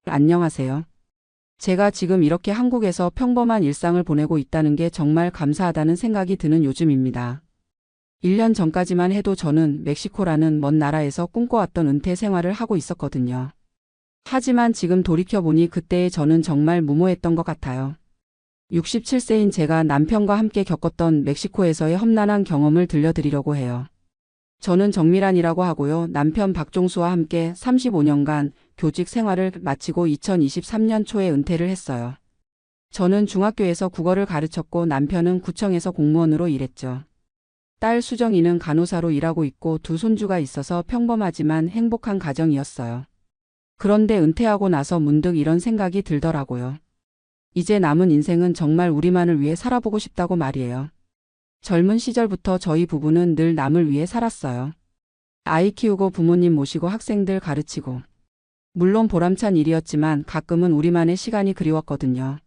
안녕하세요. 제가 지금 이렇게 한국에서 평범한 일상을 보내고 있다는 게 정말 감사하다는 생각이 드는 요즘입니다. 1년 전까지만 해도 저는 멕시코라는 먼 나라에서 꿈꿔왔던 은퇴 생활을 하고 있었거든요. 하지만 지금 돌이켜보니 그때의 저는 정말 무모했던 것 같아요. 67세인 제가 남편과 함께 겪었던 멕시코에서의 험난한 경험을 들려드리려고 해요. 저는 정미란이라고 하고요. 남편 박종수와 함께 35년간 교직 생활을 마치고 2023년 초에 은퇴를 했어요. 저는 중학교에서 국어를 가르쳤고 남편은 구청에서 공무원으로 일했죠. 딸 수정이는 간호사로 일하고 있고 두 손주가 있어서 평범하지만 행복한 가정이었어요. 그런데 은퇴하고 나서 문득 이런 생각이 들더라고요. 이제 남은 인생은 정말 우리만을 위해 살아보고 싶다고 말이에요. 젊은 시절부터 저희 부부는 늘 남을 위해 살았어요. 아이 키우고 부모님 모시고 학생들 가르치고. 물론 보람찬 일이었지만 가끔은 우리만의 시간이 그리웠거든요.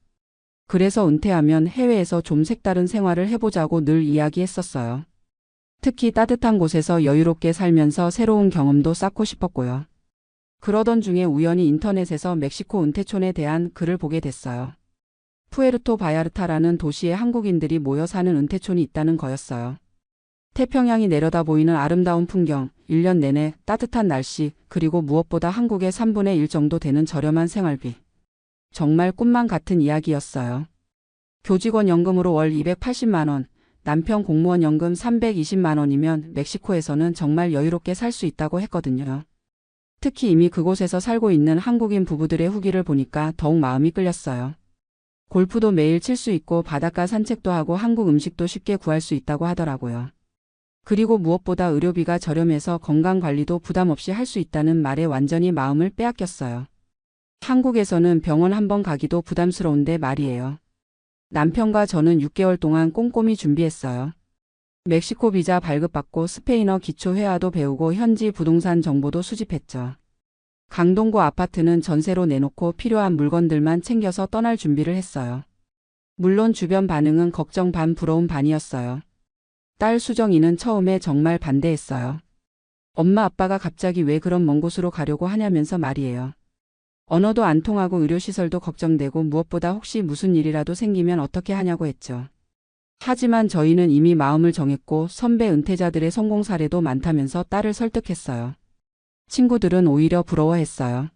그래서 은퇴하면 해외에서 좀 색다른 생활을 해보자고 늘 이야기했었어요. 특히 따뜻한 곳에서 여유롭게 살면서 새로운 경험도 쌓고 싶었고요. 그러던 중에 우연히 인터넷에서 멕시코 은퇴촌에 대한 글을 보게 됐어요. 푸에르토 바야르타라는 도시에 한국인들이 모여 사는 은퇴촌이 있다는 거였어요. 태평양이 내려다 보이는 아름다운 풍경, 1년 내내 따뜻한 날씨, 그리고 무엇보다 한국의 3분의 1 정도 되는 저렴한 생활비. 정말 꿈만 같은 이야기였어요. 교직원 연금으로 월 280만 원, 남편 공무원 연금 320만 원이면 멕시코에서는 정말 여유롭게 살 수 있다고 했거든요. 특히 이미 그곳에서 살고 있는 한국인 부부들의 후기를 보니까 더욱 마음이 끌렸어요. 골프도 매일 칠 수 있고 바닷가 산책도 하고 한국 음식도 쉽게 구할 수 있다고 하더라고요. 그리고 무엇보다 의료비가 저렴해서 건강관리도 부담 없이 할 수 있다는 말에 완전히 마음을 빼앗겼어요. 한국에서는 병원 한번 가기도 부담스러운데 말이에요. 남편과 저는 6개월 동안 꼼꼼히 준비했어요. 멕시코 비자 발급받고 스페인어 기초 회화도 배우고 현지 부동산 정보도 수집했죠. 강동구 아파트는 전세로 내놓고 필요한 물건들만 챙겨서 떠날 준비를 했어요. 물론 주변 반응은 걱정 반 부러움 반이었어요. 딸 수정이는 처음에 정말 반대했어요. 엄마 아빠가 갑자기 왜 그런 먼 곳으로 가려고 하냐면서 말이에요. 언어도 안 통하고 의료시설도 걱정되고 무엇보다 혹시 무슨 일이라도 생기면 어떻게 하냐고 했죠. 하지만 저희는 이미 마음을 정했고 선배 은퇴자들의 성공 사례도 많다면서 딸을 설득했어요. 친구들은 오히려 부러워했어요.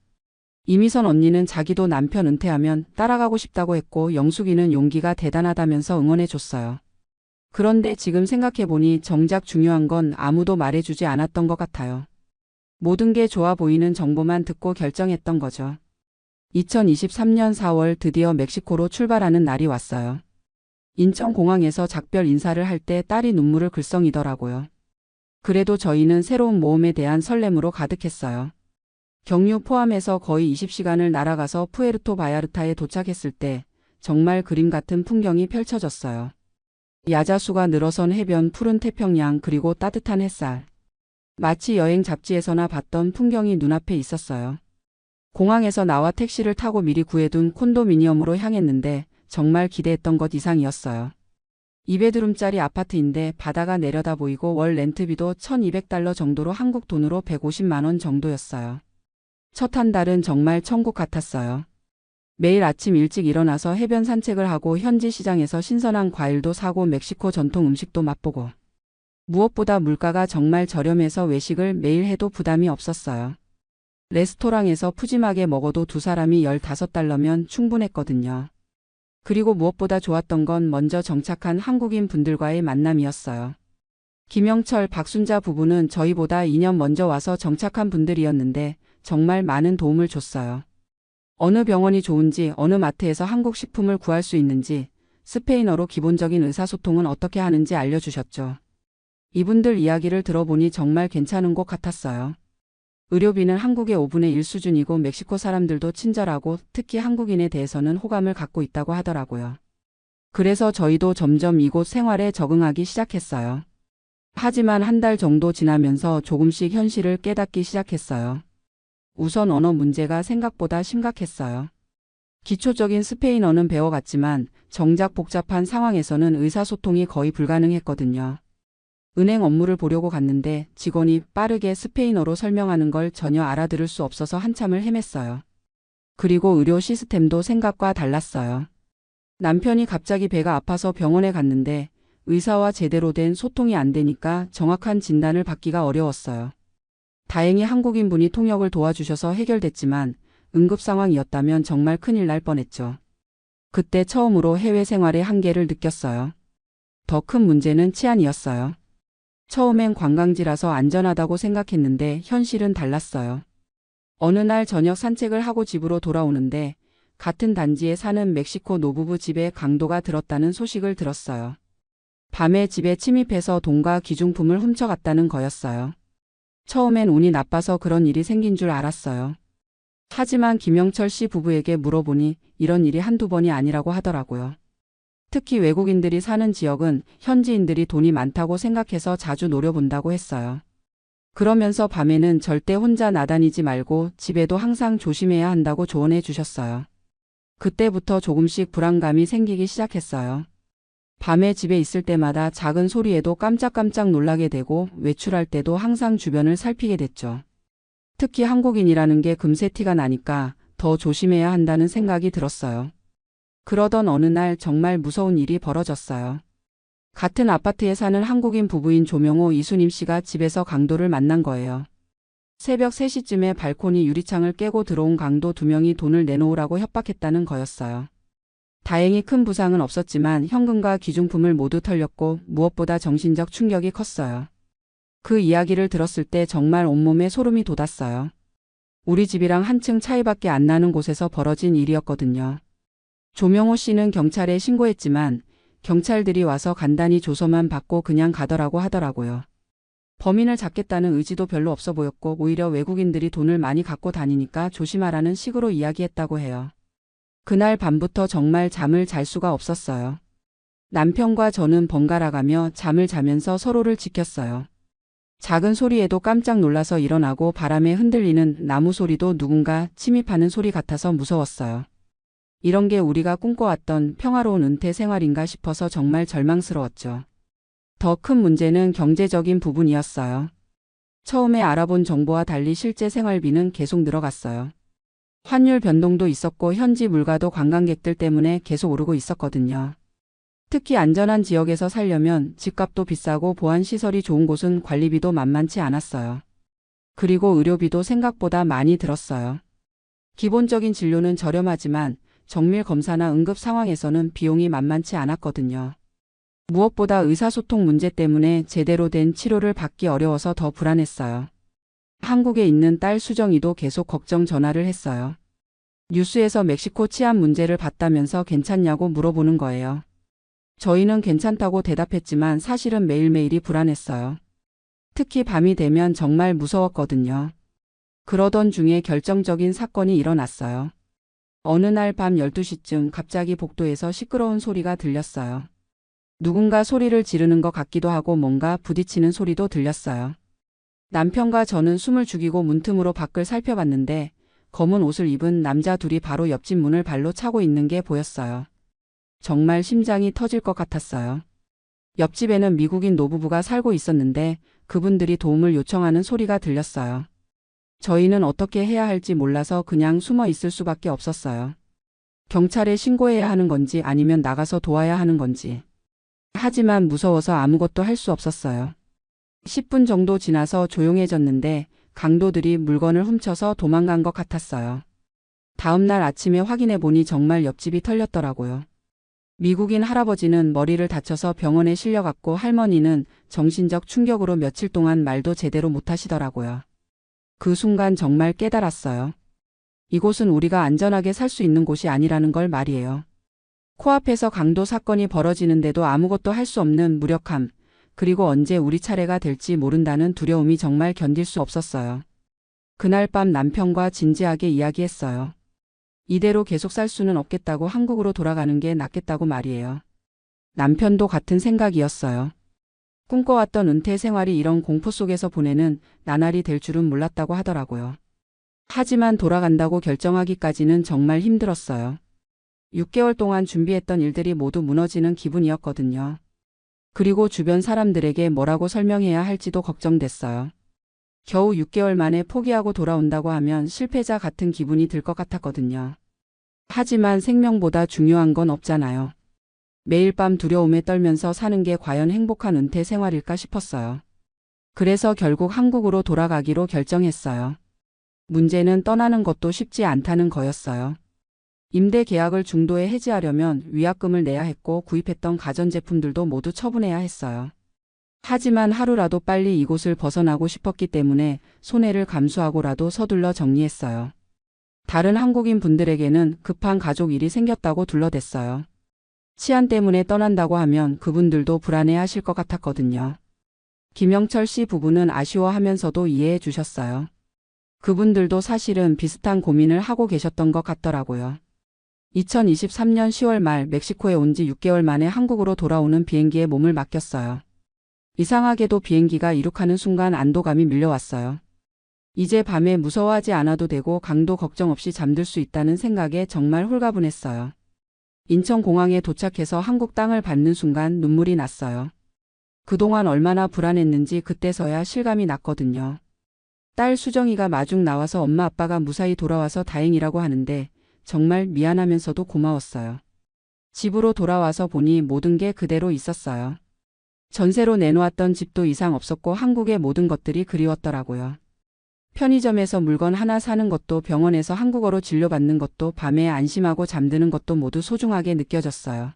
이미선 언니는 자기도 남편 은퇴하면 따라가고 싶다고 했고 영숙이는 용기가 대단하다면서 응원해줬어요. 그런데 지금 생각해보니 정작 중요한 건 아무도 말해주지 않았던 것 같아요. 모든 게 좋아 보이는 정보만 듣고 결정했던 거죠. 2023년 4월 드디어 멕시코로 출발하는 날이 왔어요. 인천공항에서 작별 인사를 할 때 딸이 눈물을 글썽이더라고요. 그래도 저희는 새로운 모험에 대한 설렘으로 가득했어요. 경유 포함해서 거의 20시간을 날아가서 푸에르토 바야르타에 도착했을 때 정말 그림 같은 풍경이 펼쳐졌어요. 야자수가 늘어선 해변, 푸른 태평양, 그리고 따뜻한 햇살. 마치 여행 잡지에서나 봤던 풍경이 눈앞에 있었어요. 공항에서 나와 택시를 타고 미리 구해둔 콘도미니엄으로 향했는데 정말 기대했던 것 이상이었어요. 2베드룸짜리 아파트인데 바다가 내려다 보이고 월 렌트비도 1,200달러 정도로 한국 돈으로 150만 원 정도였어요. 첫 한 달은 정말 천국 같았어요. 매일 아침 일찍 일어나서 해변 산책을 하고 현지 시장에서 신선한 과일도 사고 멕시코 전통 음식도 맛보고. 무엇보다 물가가 정말 저렴해서 외식을 매일 해도 부담이 없었어요. 레스토랑에서 푸짐하게 먹어도 두 사람이 15달러면 충분했거든요. 그리고 무엇보다 좋았던 건 먼저 정착한 한국인 분들과의 만남이었어요. 김영철, 박순자 부부는 저희보다 2년 먼저 와서 정착한 분들이었는데 정말 많은 도움을 줬어요. 어느 병원이 좋은지, 어느 마트에서 한국 식품을 구할 수 있는지, 스페인어로 기본적인 의사소통은 어떻게 하는지 알려주셨죠. 이분들 이야기를 들어보니 정말 괜찮은 곳 같았어요. 의료비는 한국의 5분의 1 수준이고 멕시코 사람들도 친절하고 특히 한국인에 대해서는 호감을 갖고 있다고 하더라고요. 그래서 저희도 점점 이곳 생활에 적응하기 시작했어요. 하지만 한 달 정도 지나면서 조금씩 현실을 깨닫기 시작했어요. 우선 언어 문제가 생각보다 심각했어요. 기초적인 스페인어는 배워갔지만 정작 복잡한 상황에서는 의사소통이 거의 불가능했거든요. 은행 업무를 보려고 갔는데 직원이 빠르게 스페인어로 설명하는 걸 전혀 알아들을 수 없어서 한참을 헤맸어요. 그리고 의료 시스템도 생각과 달랐어요. 남편이 갑자기 배가 아파서 병원에 갔는데 의사와 제대로 된 소통이 안 되니까 정확한 진단을 받기가 어려웠어요. 다행히 한국인 분이 통역을 도와주셔서 해결됐지만 응급 상황이었다면 정말 큰일 날 뻔했죠. 그때 처음으로 해외 생활의 한계를 느꼈어요. 더 큰 문제는 치안이었어요. 처음엔 관광지라서 안전하다고 생각했는데 현실은 달랐어요. 어느 날 저녁 산책을 하고 집으로 돌아오는데 같은 단지에 사는 멕시코 노부부 집에 강도가 들었다는 소식을 들었어요. 밤에 집에 침입해서 돈과 귀중품을 훔쳐갔다는 거였어요. 처음엔 운이 나빠서 그런 일이 생긴 줄 알았어요. 하지만 김영철 씨 부부에게 물어보니 이런 일이 한두 번이 아니라고 하더라고요. 특히 외국인들이 사는 지역은 현지인들이 돈이 많다고 생각해서 자주 노려본다고 했어요. 그러면서 밤에는 절대 혼자 나다니지 말고 집에도 항상 조심해야 한다고 조언해 주셨어요. 그때부터 조금씩 불안감이 생기기 시작했어요. 밤에 집에 있을 때마다 작은 소리에도 깜짝깜짝 놀라게 되고 외출할 때도 항상 주변을 살피게 됐죠. 특히 한국인이라는 게 금세 티가 나니까 더 조심해야 한다는 생각이 들었어요. 그러던 어느 날 정말 무서운 일이 벌어졌어요. 같은 아파트에 사는 한국인 부부인 조명호 이수님 씨가 집에서 강도를 만난 거예요. 새벽 3시쯤에 발코니 유리창을 깨고 들어온 강도 2명이 돈을 내놓으라고 협박했다는 거였어요. 다행히 큰 부상은 없었지만 현금과 귀중품을 모두 털렸고 무엇보다 정신적 충격이 컸어요. 그 이야기를 들었을 때 정말 온몸에 소름이 돋았어요. 우리 집이랑 한층 차이밖에 안 나는 곳에서 벌어진 일이었거든요. 조명호 씨는 경찰에 신고했지만 경찰들이 와서 간단히 조서만 받고 그냥 가더라고 하더라고요. 범인을 잡겠다는 의지도 별로 없어 보였고 오히려 외국인들이 돈을 많이 갖고 다니니까 조심하라는 식으로 이야기했다고 해요. 그날 밤부터 정말 잠을 잘 수가 없었어요. 남편과 저는 번갈아가며 잠을 자면서 서로를 지켰어요. 작은 소리에도 깜짝 놀라서 일어나고 바람에 흔들리는 나무 소리도 누군가 침입하는 소리 같아서 무서웠어요. 이런 게 우리가 꿈꿔왔던 평화로운 은퇴 생활인가 싶어서 정말 절망스러웠죠. 더 큰 문제는 경제적인 부분이었어요. 처음에 알아본 정보와 달리 실제 생활비는 계속 늘어갔어요. 환율 변동도 있었고 현지 물가도 관광객들 때문에 계속 오르고 있었거든요. 특히 안전한 지역에서 살려면 집값도 비싸고 보안시설이 좋은 곳은 관리비도 만만치 않았어요. 그리고 의료비도 생각보다 많이 들었어요. 기본적인 진료는 저렴하지만 정밀 검사나 응급 상황에서는 비용이 만만치 않았거든요. 무엇보다 의사소통 문제 때문에 제대로 된 치료를 받기 어려워서 더 불안했어요. 한국에 있는 딸 수정이도 계속 걱정 전화를 했어요. 뉴스에서 멕시코 치안 문제를 봤다면서 괜찮냐고 물어보는 거예요. 저희는 괜찮다고 대답했지만 사실은 매일매일이 불안했어요. 특히 밤이 되면 정말 무서웠거든요. 그러던 중에 결정적인 사건이 일어났어요. 어느 날 밤 12시쯤 갑자기 복도에서 시끄러운 소리가 들렸어요. 누군가 소리를 지르는 것 같기도 하고 뭔가 부딪히는 소리도 들렸어요. 남편과 저는 숨을 죽이고 문틈으로 밖을 살펴봤는데 검은 옷을 입은 남자 둘이 바로 옆집 문을 발로 차고 있는 게 보였어요. 정말 심장이 터질 것 같았어요. 옆집에는 미국인 노부부가 살고 있었는데 그분들이 도움을 요청하는 소리가 들렸어요. 저희는 어떻게 해야 할지 몰라서 그냥 숨어 있을 수밖에 없었어요. 경찰에 신고해야 하는 건지 아니면 나가서 도와야 하는 건지. 하지만 무서워서 아무것도 할 수 없었어요. 10분 정도 지나서 조용해졌는데 강도들이 물건을 훔쳐서 도망간 것 같았어요. 다음 날 아침에 확인해 보니 정말 옆집이 털렸더라고요. 미국인 할아버지는 머리를 다쳐서 병원에 실려갔고 할머니는 정신적 충격으로 며칠 동안 말도 제대로 못하시더라고요. 그 순간 정말 깨달았어요. 이곳은 우리가 안전하게 살 수 있는 곳이 아니라는 걸 말이에요. 코앞에서 강도 사건이 벌어지는데도 아무것도 할 수 없는 무력함, 그리고 언제 우리 차례가 될지 모른다는 두려움이 정말 견딜 수 없었어요. 그날 밤 남편과 진지하게 이야기했어요. 이대로 계속 살 수는 없겠다고 한국으로 돌아가는 게 낫겠다고 말이에요. 남편도 같은 생각이었어요. 꿈꿔왔던 은퇴 생활이 이런 공포 속에서 보내는 나날이 될 줄은 몰랐다고 하더라고요. 하지만 돌아간다고 결정하기까지는 정말 힘들었어요. 6개월 동안 준비했던 일들이 모두 무너지는 기분이었거든요. 그리고 주변 사람들에게 뭐라고 설명해야 할지도 걱정됐어요. 겨우 6개월 만에 포기하고 돌아온다고 하면 실패자 같은 기분이 들 것 같았거든요. 하지만 생명보다 중요한 건 없잖아요. 매일 밤 두려움에 떨면서 사는 게 과연 행복한 은퇴 생활일까 싶었어요. 그래서 결국 한국으로 돌아가기로 결정했어요. 문제는 떠나는 것도 쉽지 않다는 거였어요. 임대 계약을 중도에 해지하려면 위약금을 내야 했고 구입했던 가전제품들도 모두 처분해야 했어요. 하지만 하루라도 빨리 이곳을 벗어나고 싶었기 때문에 손해를 감수하고라도 서둘러 정리했어요. 다른 한국인 분들에게는 급한 가족 일이 생겼다고 둘러댔어요. 치안 때문에 떠난다고 하면 그분들도 불안해하실 것 같았거든요. 김영철 씨 부부는 아쉬워하면서도 이해해 주셨어요. 그분들도 사실은 비슷한 고민을 하고 계셨던 것 같더라고요. 2023년 10월 말 멕시코에 온 지 6개월 만에 한국으로 돌아오는 비행기에 몸을 맡겼어요. 이상하게도 비행기가 이륙하는 순간 안도감이 밀려왔어요. 이제 밤에 무서워하지 않아도 되고 강도 걱정 없이 잠들 수 있다는 생각에 정말 홀가분했어요. 인천공항에 도착해서 한국 땅을 밟는 순간 눈물이 났어요. 그동안 얼마나 불안했는지 그때서야 실감이 났거든요. 딸 수정이가 마중 나와서 엄마 아빠가 무사히 돌아와서 다행이라고 하는데 정말 미안하면서도 고마웠어요. 집으로 돌아와서 보니 모든 게 그대로 있었어요. 전세로 내놓았던 집도 이상 없었고 한국의 모든 것들이 그리웠더라고요. 편의점에서 물건 하나 사는 것도 병원에서 한국어로 진료받는 것도 밤에 안심하고 잠드는 것도 모두 소중하게 느껴졌어요.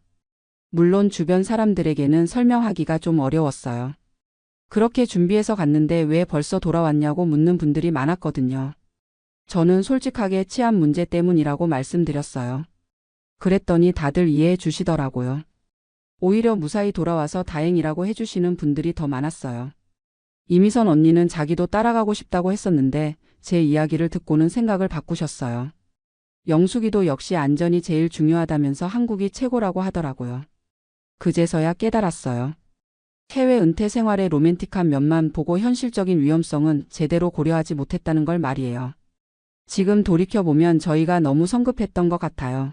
물론 주변 사람들에게는 설명하기가 좀 어려웠어요. 그렇게 준비해서 갔는데 왜 벌써 돌아왔냐고 묻는 분들이 많았거든요. 저는 솔직하게 치안 문제 때문이라고 말씀드렸어요. 그랬더니 다들 이해해 주시더라고요. 오히려 무사히 돌아와서 다행이라고 해주시는 분들이 더 많았어요. 이미선 언니는 자기도 따라가고 싶다고 했었는데 제 이야기를 듣고는 생각을 바꾸셨어요. 영숙이도 역시 안전이 제일 중요하다면서 한국이 최고라고 하더라고요. 그제서야 깨달았어요. 해외 은퇴 생활의 로맨틱한 면만 보고 현실적인 위험성은 제대로 고려하지 못했다는 걸 말이에요. 지금 돌이켜보면 저희가 너무 성급했던 것 같아요.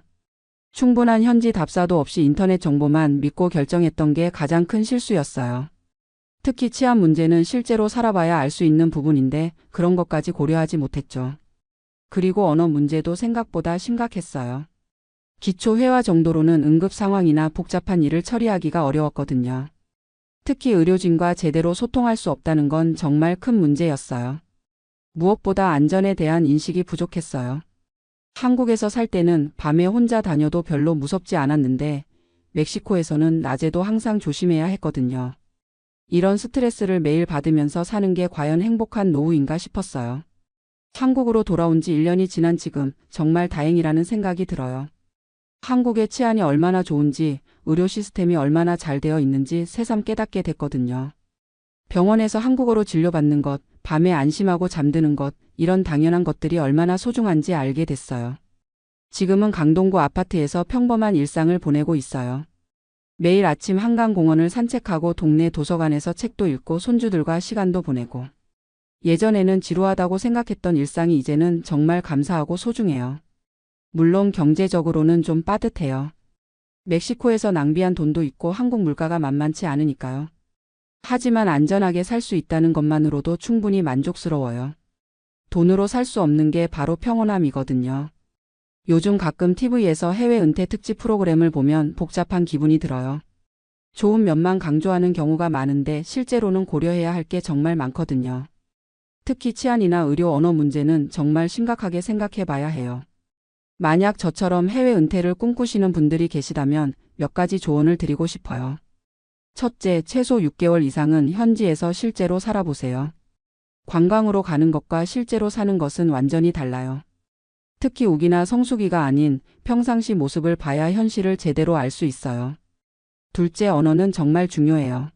충분한 현지 답사도 없이 인터넷 정보만 믿고 결정했던 게 가장 큰 실수였어요. 특히 치안 문제는 실제로 살아봐야 알 수 있는 부분인데 그런 것까지 고려하지 못했죠. 그리고 언어 문제도 생각보다 심각했어요. 기초 회화 정도로는 응급 상황이나 복잡한 일을 처리하기가 어려웠거든요. 특히 의료진과 제대로 소통할 수 없다는 건 정말 큰 문제였어요. 무엇보다 안전에 대한 인식이 부족했어요. 한국에서 살 때는 밤에 혼자 다녀도 별로 무섭지 않았는데 멕시코에서는 낮에도 항상 조심해야 했거든요. 이런 스트레스를 매일 받으면서 사는 게 과연 행복한 노후인가 싶었어요. 한국으로 돌아온 지 1년이 지난 지금 정말 다행이라는 생각이 들어요. 한국의 치안이 얼마나 좋은지, 의료 시스템이 얼마나 잘 되어 있는지 새삼 깨닫게 됐거든요. 병원에서 한국어로 진료받는 것, 밤에 안심하고 잠드는 것, 이런 당연한 것들이 얼마나 소중한지 알게 됐어요. 지금은 강동구 아파트에서 평범한 일상을 보내고 있어요. 매일 아침 한강공원을 산책하고 동네 도서관에서 책도 읽고 손주들과 시간도 보내고. 예전에는 지루하다고 생각했던 일상이 이제는 정말 감사하고 소중해요. 물론 경제적으로는 좀 빠듯해요. 멕시코에서 낭비한 돈도 있고 한국 물가가 만만치 않으니까요. 하지만 안전하게 살 수 있다는 것만으로도 충분히 만족스러워요. 돈으로 살 수 없는 게 바로 평온함이거든요. 요즘 가끔 TV에서 해외 은퇴 특집 프로그램을 보면 복잡한 기분이 들어요. 좋은 면만 강조하는 경우가 많은데 실제로는 고려해야 할 게 정말 많거든요. 특히 치안이나 의료 언어 문제는 정말 심각하게 생각해 봐야 해요. 만약 저처럼 해외 은퇴를 꿈꾸시는 분들이 계시다면 몇 가지 조언을 드리고 싶어요. 첫째, 최소 6개월 이상은 현지에서 실제로 살아보세요. 관광으로 가는 것과 실제로 사는 것은 완전히 달라요. 특히 우기나 성수기가 아닌 평상시 모습을 봐야 현실을 제대로 알 수 있어요. 둘째, 언어는 정말 중요해요.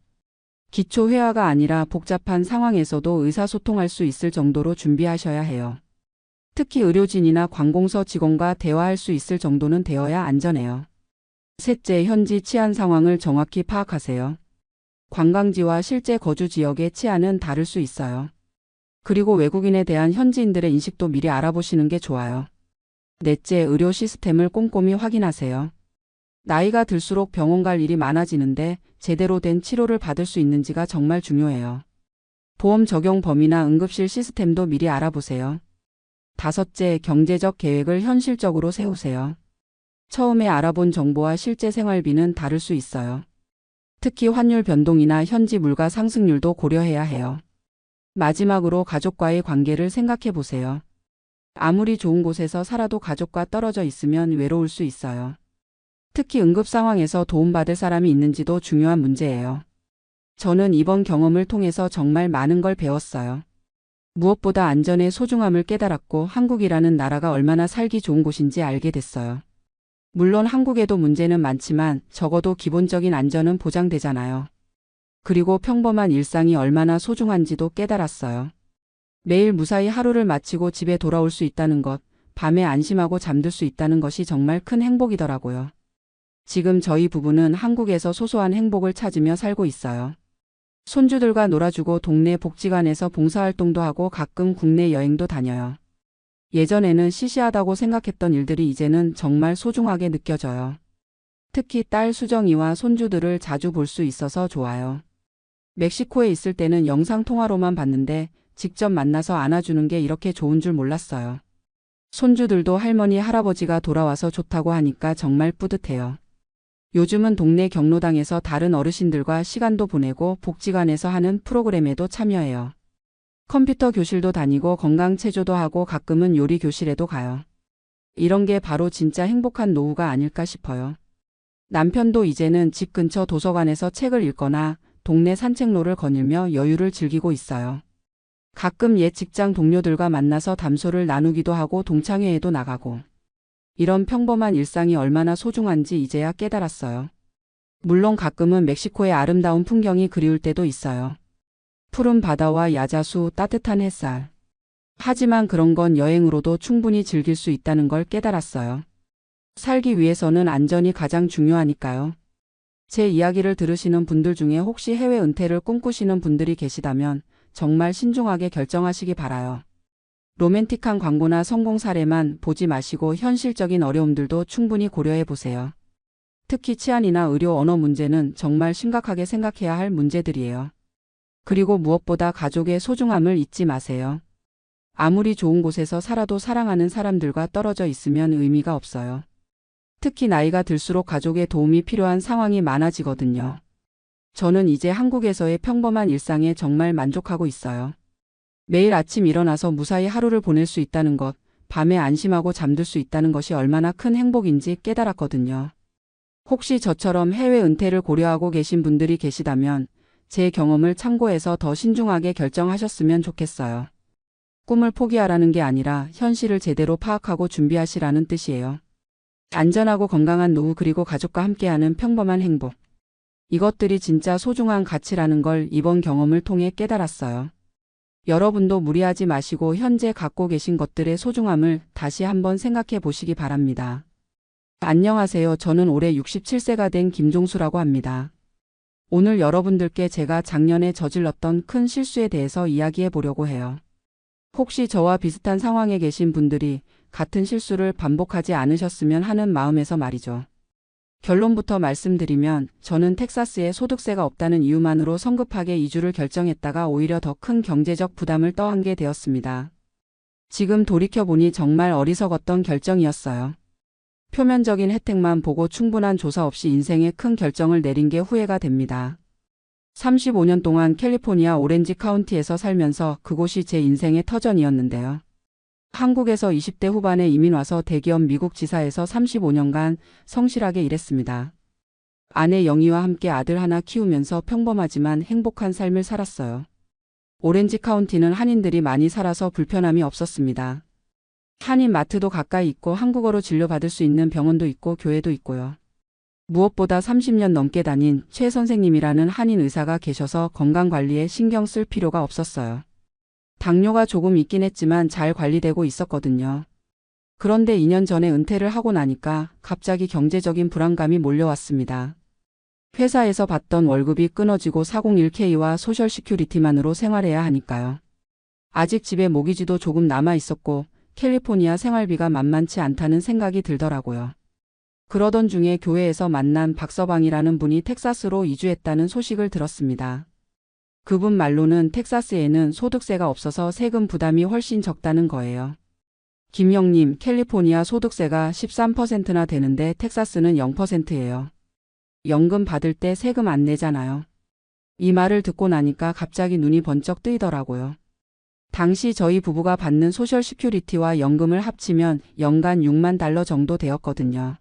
기초 회화가 아니라 복잡한 상황에서도 의사소통할 수 있을 정도로 준비하셔야 해요. 특히 의료진이나 관공서 직원과 대화할 수 있을 정도는 되어야 안전해요. 셋째, 현지 치안 상황을 정확히 파악하세요. 관광지와 실제 거주 지역의 치안은 다를 수 있어요. 그리고 외국인에 대한 현지인들의 인식도 미리 알아보시는 게 좋아요. 넷째, 의료 시스템을 꼼꼼히 확인하세요. 나이가 들수록 병원 갈 일이 많아지는데 제대로 된 치료를 받을 수 있는지가 정말 중요해요. 보험 적용 범위나 응급실 시스템도 미리 알아보세요. 다섯째, 경제적 계획을 현실적으로 세우세요. 처음에 알아본 정보와 실제 생활비는 다를 수 있어요. 특히 환율 변동이나 현지 물가 상승률도 고려해야 해요. 마지막으로 가족과의 관계를 생각해 보세요. 아무리 좋은 곳에서 살아도 가족과 떨어져 있으면 외로울 수 있어요. 특히 응급 상황에서 도움받을 사람이 있는지도 중요한 문제예요. 저는 이번 경험을 통해서 정말 많은 걸 배웠어요. 무엇보다 안전의 소중함을 깨달았고 한국이라는 나라가 얼마나 살기 좋은 곳인지 알게 됐어요. 물론 한국에도 문제는 많지만 적어도 기본적인 안전은 보장되잖아요. 그리고 평범한 일상이 얼마나 소중한지도 깨달았어요. 매일 무사히 하루를 마치고 집에 돌아올 수 있다는 것, 밤에 안심하고 잠들 수 있다는 것이 정말 큰 행복이더라고요. 지금 저희 부부는 한국에서 소소한 행복을 찾으며 살고 있어요. 손주들과 놀아주고 동네 복지관에서 봉사활동도 하고 가끔 국내 여행도 다녀요. 예전에는 시시하다고 생각했던 일들이 이제는 정말 소중하게 느껴져요. 특히 딸 수정이와 손주들을 자주 볼 수 있어서 좋아요. 멕시코에 있을 때는 영상통화로만 봤는데 직접 만나서 안아주는 게 이렇게 좋은 줄 몰랐어요. 손주들도 할머니, 할아버지가 돌아와서 좋다고 하니까 정말 뿌듯해요. 요즘은 동네 경로당에서 다른 어르신들과 시간도 보내고 복지관에서 하는 프로그램에도 참여해요. 컴퓨터 교실도 다니고 건강체조도 하고 가끔은 요리 교실에도 가요. 이런 게 바로 진짜 행복한 노후가 아닐까 싶어요. 남편도 이제는 집 근처 도서관에서 책을 읽거나 동네 산책로를 거닐며 여유를 즐기고 있어요. 가끔 옛 직장 동료들과 만나서 담소를 나누기도 하고 동창회에도 나가고. 이런 평범한 일상이 얼마나 소중한지 이제야 깨달았어요. 물론 가끔은 멕시코의 아름다운 풍경이 그리울 때도 있어요. 푸른 바다와 야자수, 따뜻한 햇살. 하지만 그런 건 여행으로도 충분히 즐길 수 있다는 걸 깨달았어요. 살기 위해서는 안전이 가장 중요하니까요. 제 이야기를 들으시는 분들 중에 혹시 해외 은퇴를 꿈꾸시는 분들이 계시다면 정말 신중하게 결정하시기 바라요. 로맨틱한 광고나 성공 사례만 보지 마시고 현실적인 어려움들도 충분히 고려해 보세요. 특히 치안이나 의료, 언어 문제는 정말 심각하게 생각해야 할 문제들이에요. 그리고 무엇보다 가족의 소중함을 잊지 마세요. 아무리 좋은 곳에서 살아도 사랑하는 사람들과 떨어져 있으면 의미가 없어요. 특히 나이가 들수록 가족의 도움이 필요한 상황이 많아지거든요. 저는 이제 한국에서의 평범한 일상에 정말 만족하고 있어요. 매일 아침 일어나서 무사히 하루를 보낼 수 있다는 것, 밤에 안심하고 잠들 수 있다는 것이 얼마나 큰 행복인지 깨달았거든요. 혹시 저처럼 해외 은퇴를 고려하고 계신 분들이 계시다면 제 경험을 참고해서 더 신중하게 결정하셨으면 좋겠어요. 꿈을 포기하라는 게 아니라 현실을 제대로 파악하고 준비하시라는 뜻이에요. 안전하고 건강한 노후 그리고 가족과 함께하는 평범한 행복. 이것들이 진짜 소중한 가치라는 걸 이번 경험을 통해 깨달았어요. 여러분도 무리하지 마시고 현재 갖고 계신 것들의 소중함을 다시 한번 생각해 보시기 바랍니다. 안녕하세요. 저는 올해 67세가 된 김종수라고 합니다. 오늘 여러분들께 제가 작년에 저질렀던 큰 실수에 대해서 이야기해 보려고 해요. 혹시 저와 비슷한 상황에 계신 분들이 같은 실수를 반복하지 않으셨으면 하는 마음에서 말이죠. 결론부터 말씀드리면 저는 텍사스에 소득세가 없다는 이유만으로 성급하게 이주를 결정했다가 오히려 더 큰 경제적 부담을 떠안게 되었습니다. 지금 돌이켜보니 정말 어리석었던 결정이었어요. 표면적인 혜택만 보고 충분한 조사 없이 인생에 큰 결정을 내린 게 후회가 됩니다. 35년 동안 캘리포니아 오렌지 카운티에서 살면서 그곳이 제 인생의 터전이었는데요. 한국에서 20대 후반에 이민 와서 대기업 미국 지사에서 35년간 성실하게 일했습니다. 아내 영희와 함께 아들 하나 키우면서 평범하지만 행복한 삶을 살았어요. 오렌지 카운티는 한인들이 많이 살아서 불편함이 없었습니다. 한인 마트도 가까이 있고 한국어로 진료받을 수 있는 병원도 있고 교회도 있고요. 무엇보다 30년 넘게 다닌 최 선생님이라는 한인 의사가 계셔서 건강관리에 신경 쓸 필요가 없었어요. 당뇨가 조금 있긴 했지만 잘 관리되고 있었거든요. 그런데 2년 전에 은퇴를 하고 나니까 갑자기 경제적인 불안감이 몰려왔습니다. 회사에서 받던 월급이 끊어지고 401k와 소셜 시큐리티만으로 생활해야 하니까요. 아직 집에 모기지도 조금 남아 있었고 캘리포니아 생활비가 만만치 않다는 생각이 들더라고요. 그러던 중에 교회에서 만난 박서방이라는 분이 텍사스로 이주했다는 소식을 들었습니다. 그분 말로는 텍사스에는 소득세가 없어서 세금 부담이 훨씬 적다는 거예요. 김영님, 캘리포니아 소득세가 13%나 되는데 텍사스는 0%예요. 연금 받을 때 세금 안 내잖아요. 이 말을 듣고 나니까 갑자기 눈이 번쩍 뜨이더라고요. 당시 저희 부부가 받는 소셜 시큐리티와 연금을 합치면 연간 6만 달러 정도 되었거든요.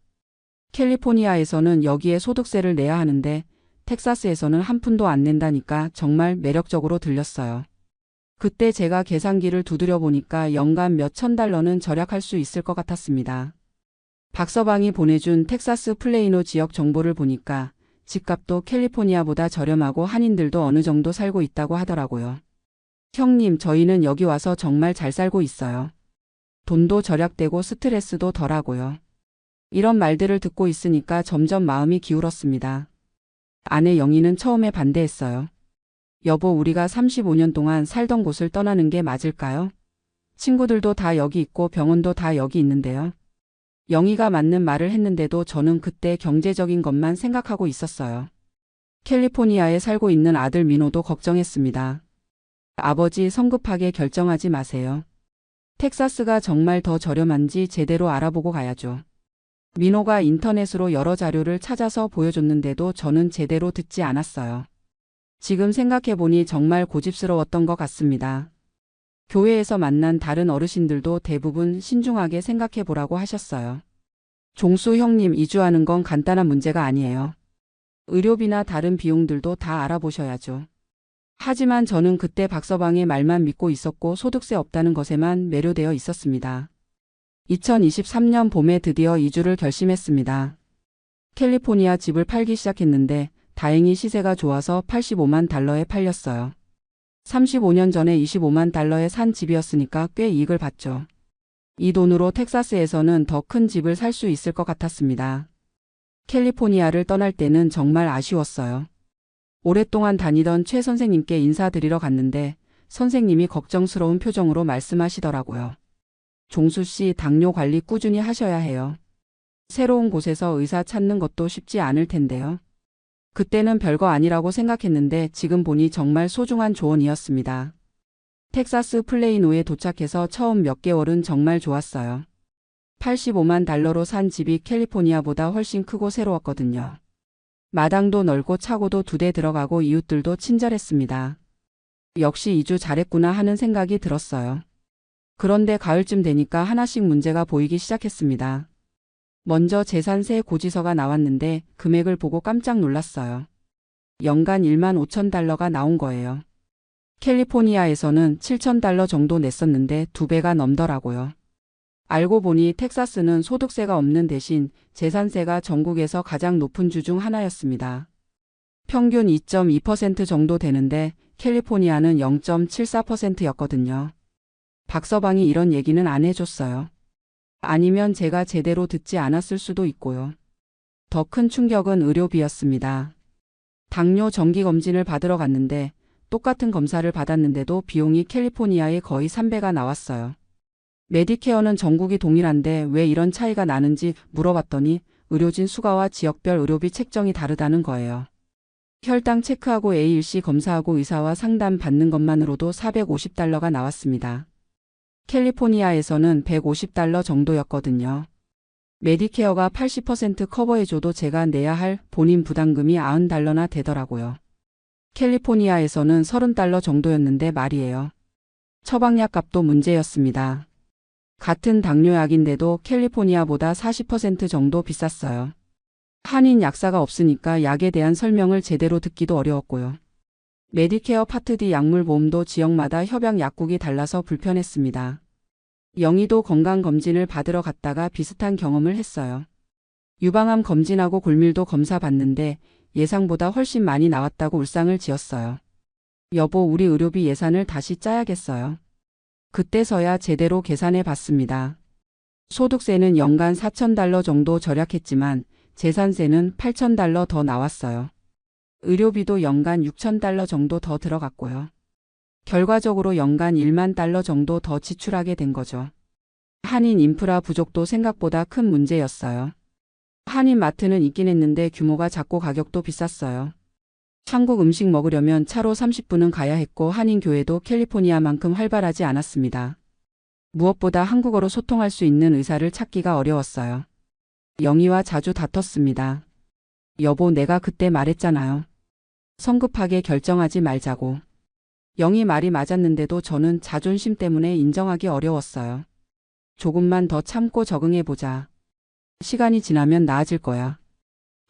캘리포니아에서는 여기에 소득세를 내야 하는데 텍사스에서는 한 푼도 안 낸다니까 정말 매력적으로 들렸어요. 그때 제가 계산기를 두드려 보니까 연간 몇천 달러는 절약할 수 있을 것 같았습니다. 박서방이 보내준 텍사스 플레이노 지역 정보를 보니까 집값도 캘리포니아보다 저렴하고 한인들도 어느 정도 살고 있다고 하더라고요. 형님, 저희는 여기 와서 정말 잘 살고 있어요. 돈도 절약되고 스트레스도 덜하고요. 이런 말들을 듣고 있으니까 점점 마음이 기울었습니다. 아내 영희는 처음에 반대했어요. 여보, 우리가 35년 동안 살던 곳을 떠나는 게 맞을까요? 친구들도 다 여기 있고 병원도 다 여기 있는데요. 영희가 맞는 말을 했는데도 저는 그때 경제적인 것만 생각하고 있었어요. 캘리포니아에 살고 있는 아들 민호도 걱정했습니다. 아버지, 성급하게 결정하지 마세요. 텍사스가 정말 더 저렴한지 제대로 알아보고 가야죠. 민호가 인터넷으로 여러 자료를 찾아서 보여줬는데도 저는 제대로 듣지 않았어요. 지금 생각해보니 정말 고집스러웠던 것 같습니다. 교회에서 만난 다른 어르신들도 대부분 신중하게 생각해보라고 하셨어요. 종수 형님, 이주하는 건 간단한 문제가 아니에요. 의료비나 다른 비용들도 다 알아보셔야죠. 하지만 저는 그때 박서방의 말만 믿고 있었고 소득세 없다는 것에만 매료되어 있었습니다. 2023년 봄에 드디어 이주를 결심했습니다. 캘리포니아 집을 팔기 시작했는데 다행히 시세가 좋아서 85만 달러에 팔렸어요. 35년 전에 25만 달러에 산 집이었으니까 꽤 이익을 봤죠. 이 돈으로 텍사스에서는 더 큰 집을 살 수 있을 것 같았습니다. 캘리포니아를 떠날 때는 정말 아쉬웠어요. 오랫동안 다니던 최 선생님께 인사드리러 갔는데 선생님이 걱정스러운 표정으로 말씀하시더라고요. 종수 씨, 당뇨 관리 꾸준히 하셔야 해요. 새로운 곳에서 의사 찾는 것도 쉽지 않을 텐데요. 그때는 별거 아니라고 생각했는데 지금 보니 정말 소중한 조언이었습니다. 텍사스 플레이노에 도착해서 처음 몇 개월은 정말 좋았어요. 85만 달러로 산 집이 캘리포니아보다 훨씬 크고 새로웠거든요. 마당도 넓고 차고도 2대 들어가고 이웃들도 친절했습니다. 역시 이주 잘했구나 하는 생각이 들었어요. 그런데 가을쯤 되니까 하나씩 문제가 보이기 시작했습니다. 먼저 재산세 고지서가 나왔는데 금액을 보고 깜짝 놀랐어요. 연간 1만 5천 달러가 나온 거예요. 캘리포니아에서는 7천 달러 정도 냈었는데 2배가 넘더라고요. 알고 보니 텍사스는 소득세가 없는 대신 재산세가 전국에서 가장 높은 주 중 하나였습니다. 평균 2.2% 정도 되는데 캘리포니아는 0.74%였거든요. 박서방이 이런 얘기는 안 해줬어요. 아니면 제가 제대로 듣지 않았을 수도 있고요. 더 큰 충격은 의료비였습니다. 당뇨 정기검진을 받으러 갔는데 똑같은 검사를 받았는데도 비용이 캘리포니아의 거의 3배가 나왔어요. 메디케어는 전국이 동일한데 왜 이런 차이가 나는지 물어봤더니 의료진 수가와 지역별 의료비 책정이 다르다는 거예요. 혈당 체크하고 A1C 검사하고 의사와 상담 받는 것만으로도 450달러가 나왔습니다. 캘리포니아에서는 150달러 정도였거든요. 메디케어가 80% 커버해줘도 제가 내야 할 본인 부담금이 90달러나 되더라고요. 캘리포니아에서는 30달러 정도였는데 말이에요. 처방약 값도 문제였습니다. 같은 당뇨약인데도 캘리포니아보다 40% 정도 비쌌어요. 한인 약사가 없으니까 약에 대한 설명을 제대로 듣기도 어려웠고요. 메디케어 파트 D 약물 보험도 지역마다 협약 약국이 달라서 불편했습니다. 영희도 건강검진을 받으러 갔다가 비슷한 경험을 했어요. 유방암 검진하고 골밀도 검사 받는데 예상보다 훨씬 많이 나왔다고 울상을 지었어요. 여보, 우리 의료비 예산을 다시 짜야겠어요. 그때서야 제대로 계산해 봤습니다. 소득세는 연간 4,000달러 정도 절약했지만 재산세는 8,000달러 더 나왔어요. 의료비도 연간 6,000달러 정도 더 들어갔고요. 결과적으로 연간 1만 달러 정도 더 지출하게 된 거죠. 한인 인프라 부족도 생각보다 큰 문제였어요. 한인 마트는 있긴 했는데 규모가 작고 가격도 비쌌어요. 한국 음식 먹으려면 차로 30분은 가야 했고 한인 교회도 캘리포니아만큼 활발하지 않았습니다. 무엇보다 한국어로 소통할 수 있는 의사를 찾기가 어려웠어요. 영희와 자주 다퉜습니다. 여보, 내가 그때 말했잖아요. 성급하게 결정하지 말자고. 영희 말이 맞았는데도 저는 자존심 때문에 인정하기 어려웠어요. 조금만 더 참고 적응해보자. 시간이 지나면 나아질 거야.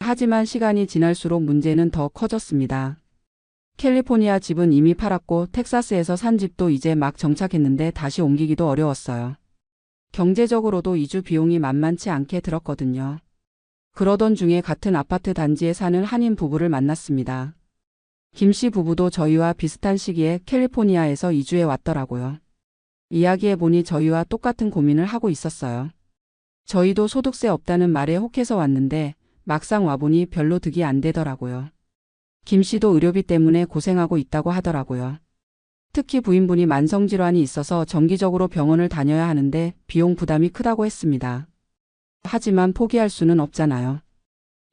하지만 시간이 지날수록 문제는 더 커졌습니다. 캘리포니아 집은 이미 팔았고 텍사스에서 산 집도 이제 막 정착했는데 다시 옮기기도 어려웠어요. 경제적으로도 이주 비용이 만만치 않게 들었거든요. 그러던 중에 같은 아파트 단지에 사는 한인 부부를 만났습니다. 김 씨 부부도 저희와 비슷한 시기에 캘리포니아에서 이주해 왔더라고요. 이야기해보니 저희와 똑같은 고민을 하고 있었어요. 저희도 소득세 없다는 말에 혹해서 왔는데 막상 와보니 별로 득이 안 되더라고요. 김 씨도 의료비 때문에 고생하고 있다고 하더라고요. 특히 부인분이 만성질환이 있어서 정기적으로 병원을 다녀야 하는데 비용 부담이 크다고 했습니다. 하지만 포기할 수는 없잖아요.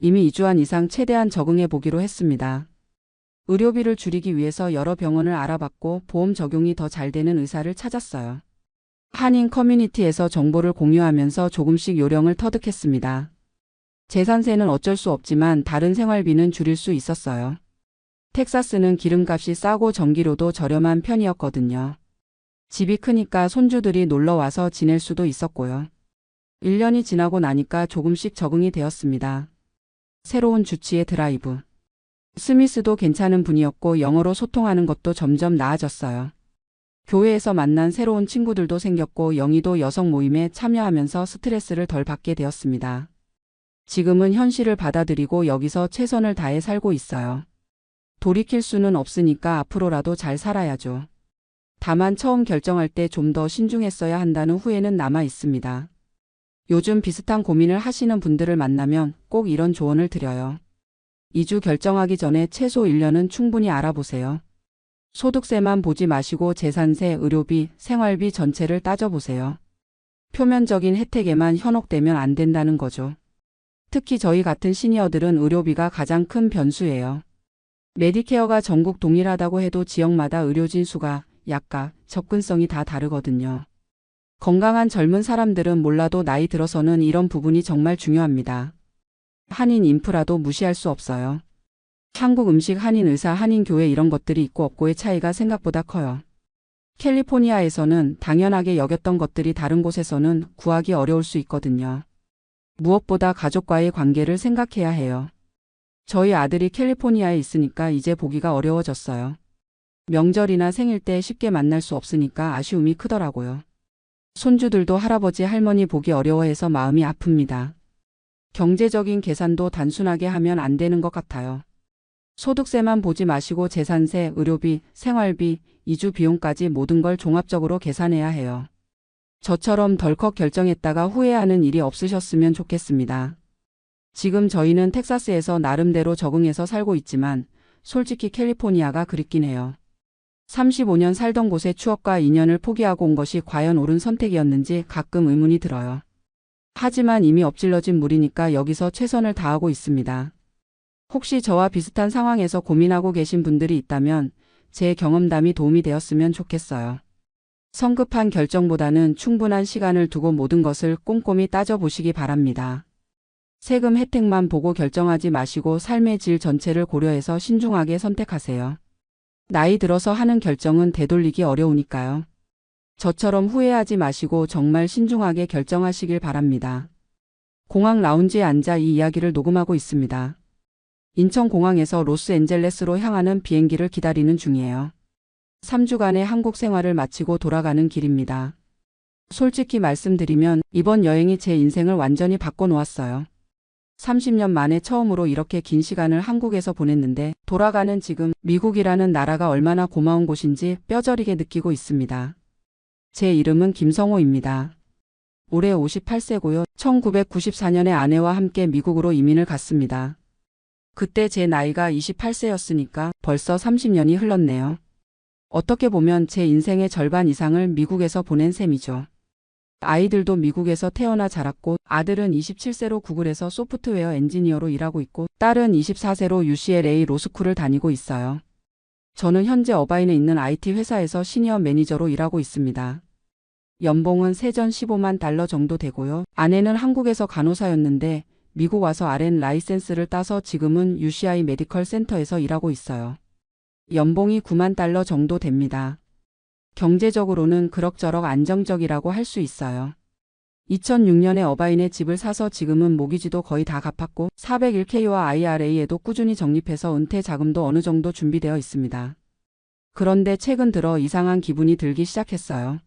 이미 2주 이상 최대한 적응해 보기로 했습니다. 의료비를 줄이기 위해서 여러 병원을 알아봤고 보험 적용이 더 잘 되는 의사를 찾았어요. 한인 커뮤니티에서 정보를 공유하면서 조금씩 요령을 터득했습니다. 재산세는 어쩔 수 없지만 다른 생활비는 줄일 수 있었어요. 텍사스는 기름값이 싸고 전기료도 저렴한 편이었거든요. 집이 크니까 손주들이 놀러와서 지낼 수도 있었고요. 1년이 지나고 나니까 조금씩 적응이 되었습니다. 새로운 주치의 드라이브. 스미스도 괜찮은 분이었고 영어로 소통하는 것도 점점 나아졌어요. 교회에서 만난 새로운 친구들도 생겼고 영희도 여성 모임에 참여하면서 스트레스를 덜 받게 되었습니다. 지금은 현실을 받아들이고 여기서 최선을 다해 살고 있어요. 돌이킬 수는 없으니까 앞으로라도 잘 살아야죠. 다만 처음 결정할 때 좀 더 신중했어야 한다는 후회는 남아 있습니다. 요즘 비슷한 고민을 하시는 분들을 만나면 꼭 이런 조언을 드려요. 이주 결정하기 전에 최소 1년은 충분히 알아보세요. 소득세만 보지 마시고 재산세, 의료비, 생활비 전체를 따져보세요. 표면적인 혜택에만 현혹되면 안 된다는 거죠. 특히 저희 같은 시니어들은 의료비가 가장 큰 변수예요. 메디케어가 전국 동일하다고 해도 지역마다 의료진 수가, 약가, 접근성이 다 다르거든요. 건강한 젊은 사람들은 몰라도 나이 들어서는 이런 부분이 정말 중요합니다. 한인 인프라도 무시할 수 없어요. 한국 음식, 한인 의사, 한인 교회 이런 것들이 있고 없고의 차이가 생각보다 커요. 캘리포니아에서는 당연하게 여겼던 것들이 다른 곳에서는 구하기 어려울 수 있거든요. 무엇보다 가족과의 관계를 생각해야 해요. 저희 아들이 캘리포니아에 있으니까 이제 보기가 어려워졌어요. 명절이나 생일 때 쉽게 만날 수 없으니까 아쉬움이 크더라고요. 손주들도 할아버지 할머니 보기 어려워해서 마음이 아픕니다. 경제적인 계산도 단순하게 하면 안 되는 것 같아요. 소득세만 보지 마시고 재산세, 의료비, 생활비, 이주 비용까지 모든 걸 종합적으로 계산해야 해요. 저처럼 덜컥 결정했다가 후회하는 일이 없으셨으면 좋겠습니다. 지금 저희는 텍사스에서 나름대로 적응해서 살고 있지만 솔직히 캘리포니아가 그립긴 해요. 35년 살던 곳의 추억과 인연을 포기하고 온 것이 과연 옳은 선택이었는지 가끔 의문이 들어요. 하지만 이미 엎질러진 물이니까 여기서 최선을 다하고 있습니다. 혹시 저와 비슷한 상황에서 고민하고 계신 분들이 있다면 제 경험담이 도움이 되었으면 좋겠어요. 성급한 결정보다는 충분한 시간을 두고 모든 것을 꼼꼼히 따져보시기 바랍니다. 세금 혜택만 보고 결정하지 마시고 삶의 질 전체를 고려해서 신중하게 선택하세요. 나이 들어서 하는 결정은 되돌리기 어려우니까요. 저처럼 후회하지 마시고 정말 신중하게 결정하시길 바랍니다. 공항 라운지에 앉아 이 이야기를 녹음하고 있습니다. 인천공항에서 로스앤젤레스로 향하는 비행기를 기다리는 중이에요. 3주간의 한국 생활을 마치고 돌아가는 길입니다. 솔직히 말씀드리면 이번 여행이 제 인생을 완전히 바꿔놓았어요. 30년 만에 처음으로 이렇게 긴 시간을 한국에서 보냈는데 돌아가는 지금 미국이라는 나라가 얼마나 고마운 곳인지 뼈저리게 느끼고 있습니다. 제 이름은 김성호입니다. 올해 58세고요. 1994년에 아내와 함께 미국으로 이민을 갔습니다. 그때 제 나이가 28세였으니까 벌써 30년이 흘렀네요. 어떻게 보면 제 인생의 절반 이상을 미국에서 보낸 셈이죠. 아이들도 미국에서 태어나 자랐고 아들은 27세로 구글에서 소프트웨어 엔지니어로 일하고 있고 딸은 24세로 UCLA 로스쿨을 다니고 있어요. 저는 현재 어바인에 있는 IT 회사에서 시니어 매니저로 일하고 있습니다. 연봉은 세전 15만 달러 정도 되고요. 아내는 한국에서 간호사였는데 미국 와서 RN 라이센스를 따서 지금은 UCI 메디컬 센터에서 일하고 있어요. 연봉이 9만 달러 정도 됩니다. 경제적으로는 그럭저럭 안정적이라고 할 수 있어요. 2006년에 어바인에 집을 사서 지금은 모기지도 거의 다 갚았고 401k와 IRA에도 꾸준히 적립해서 은퇴 자금도 어느 정도 준비되어 있습니다. 그런데 최근 들어 이상한 기분이 들기 시작했어요.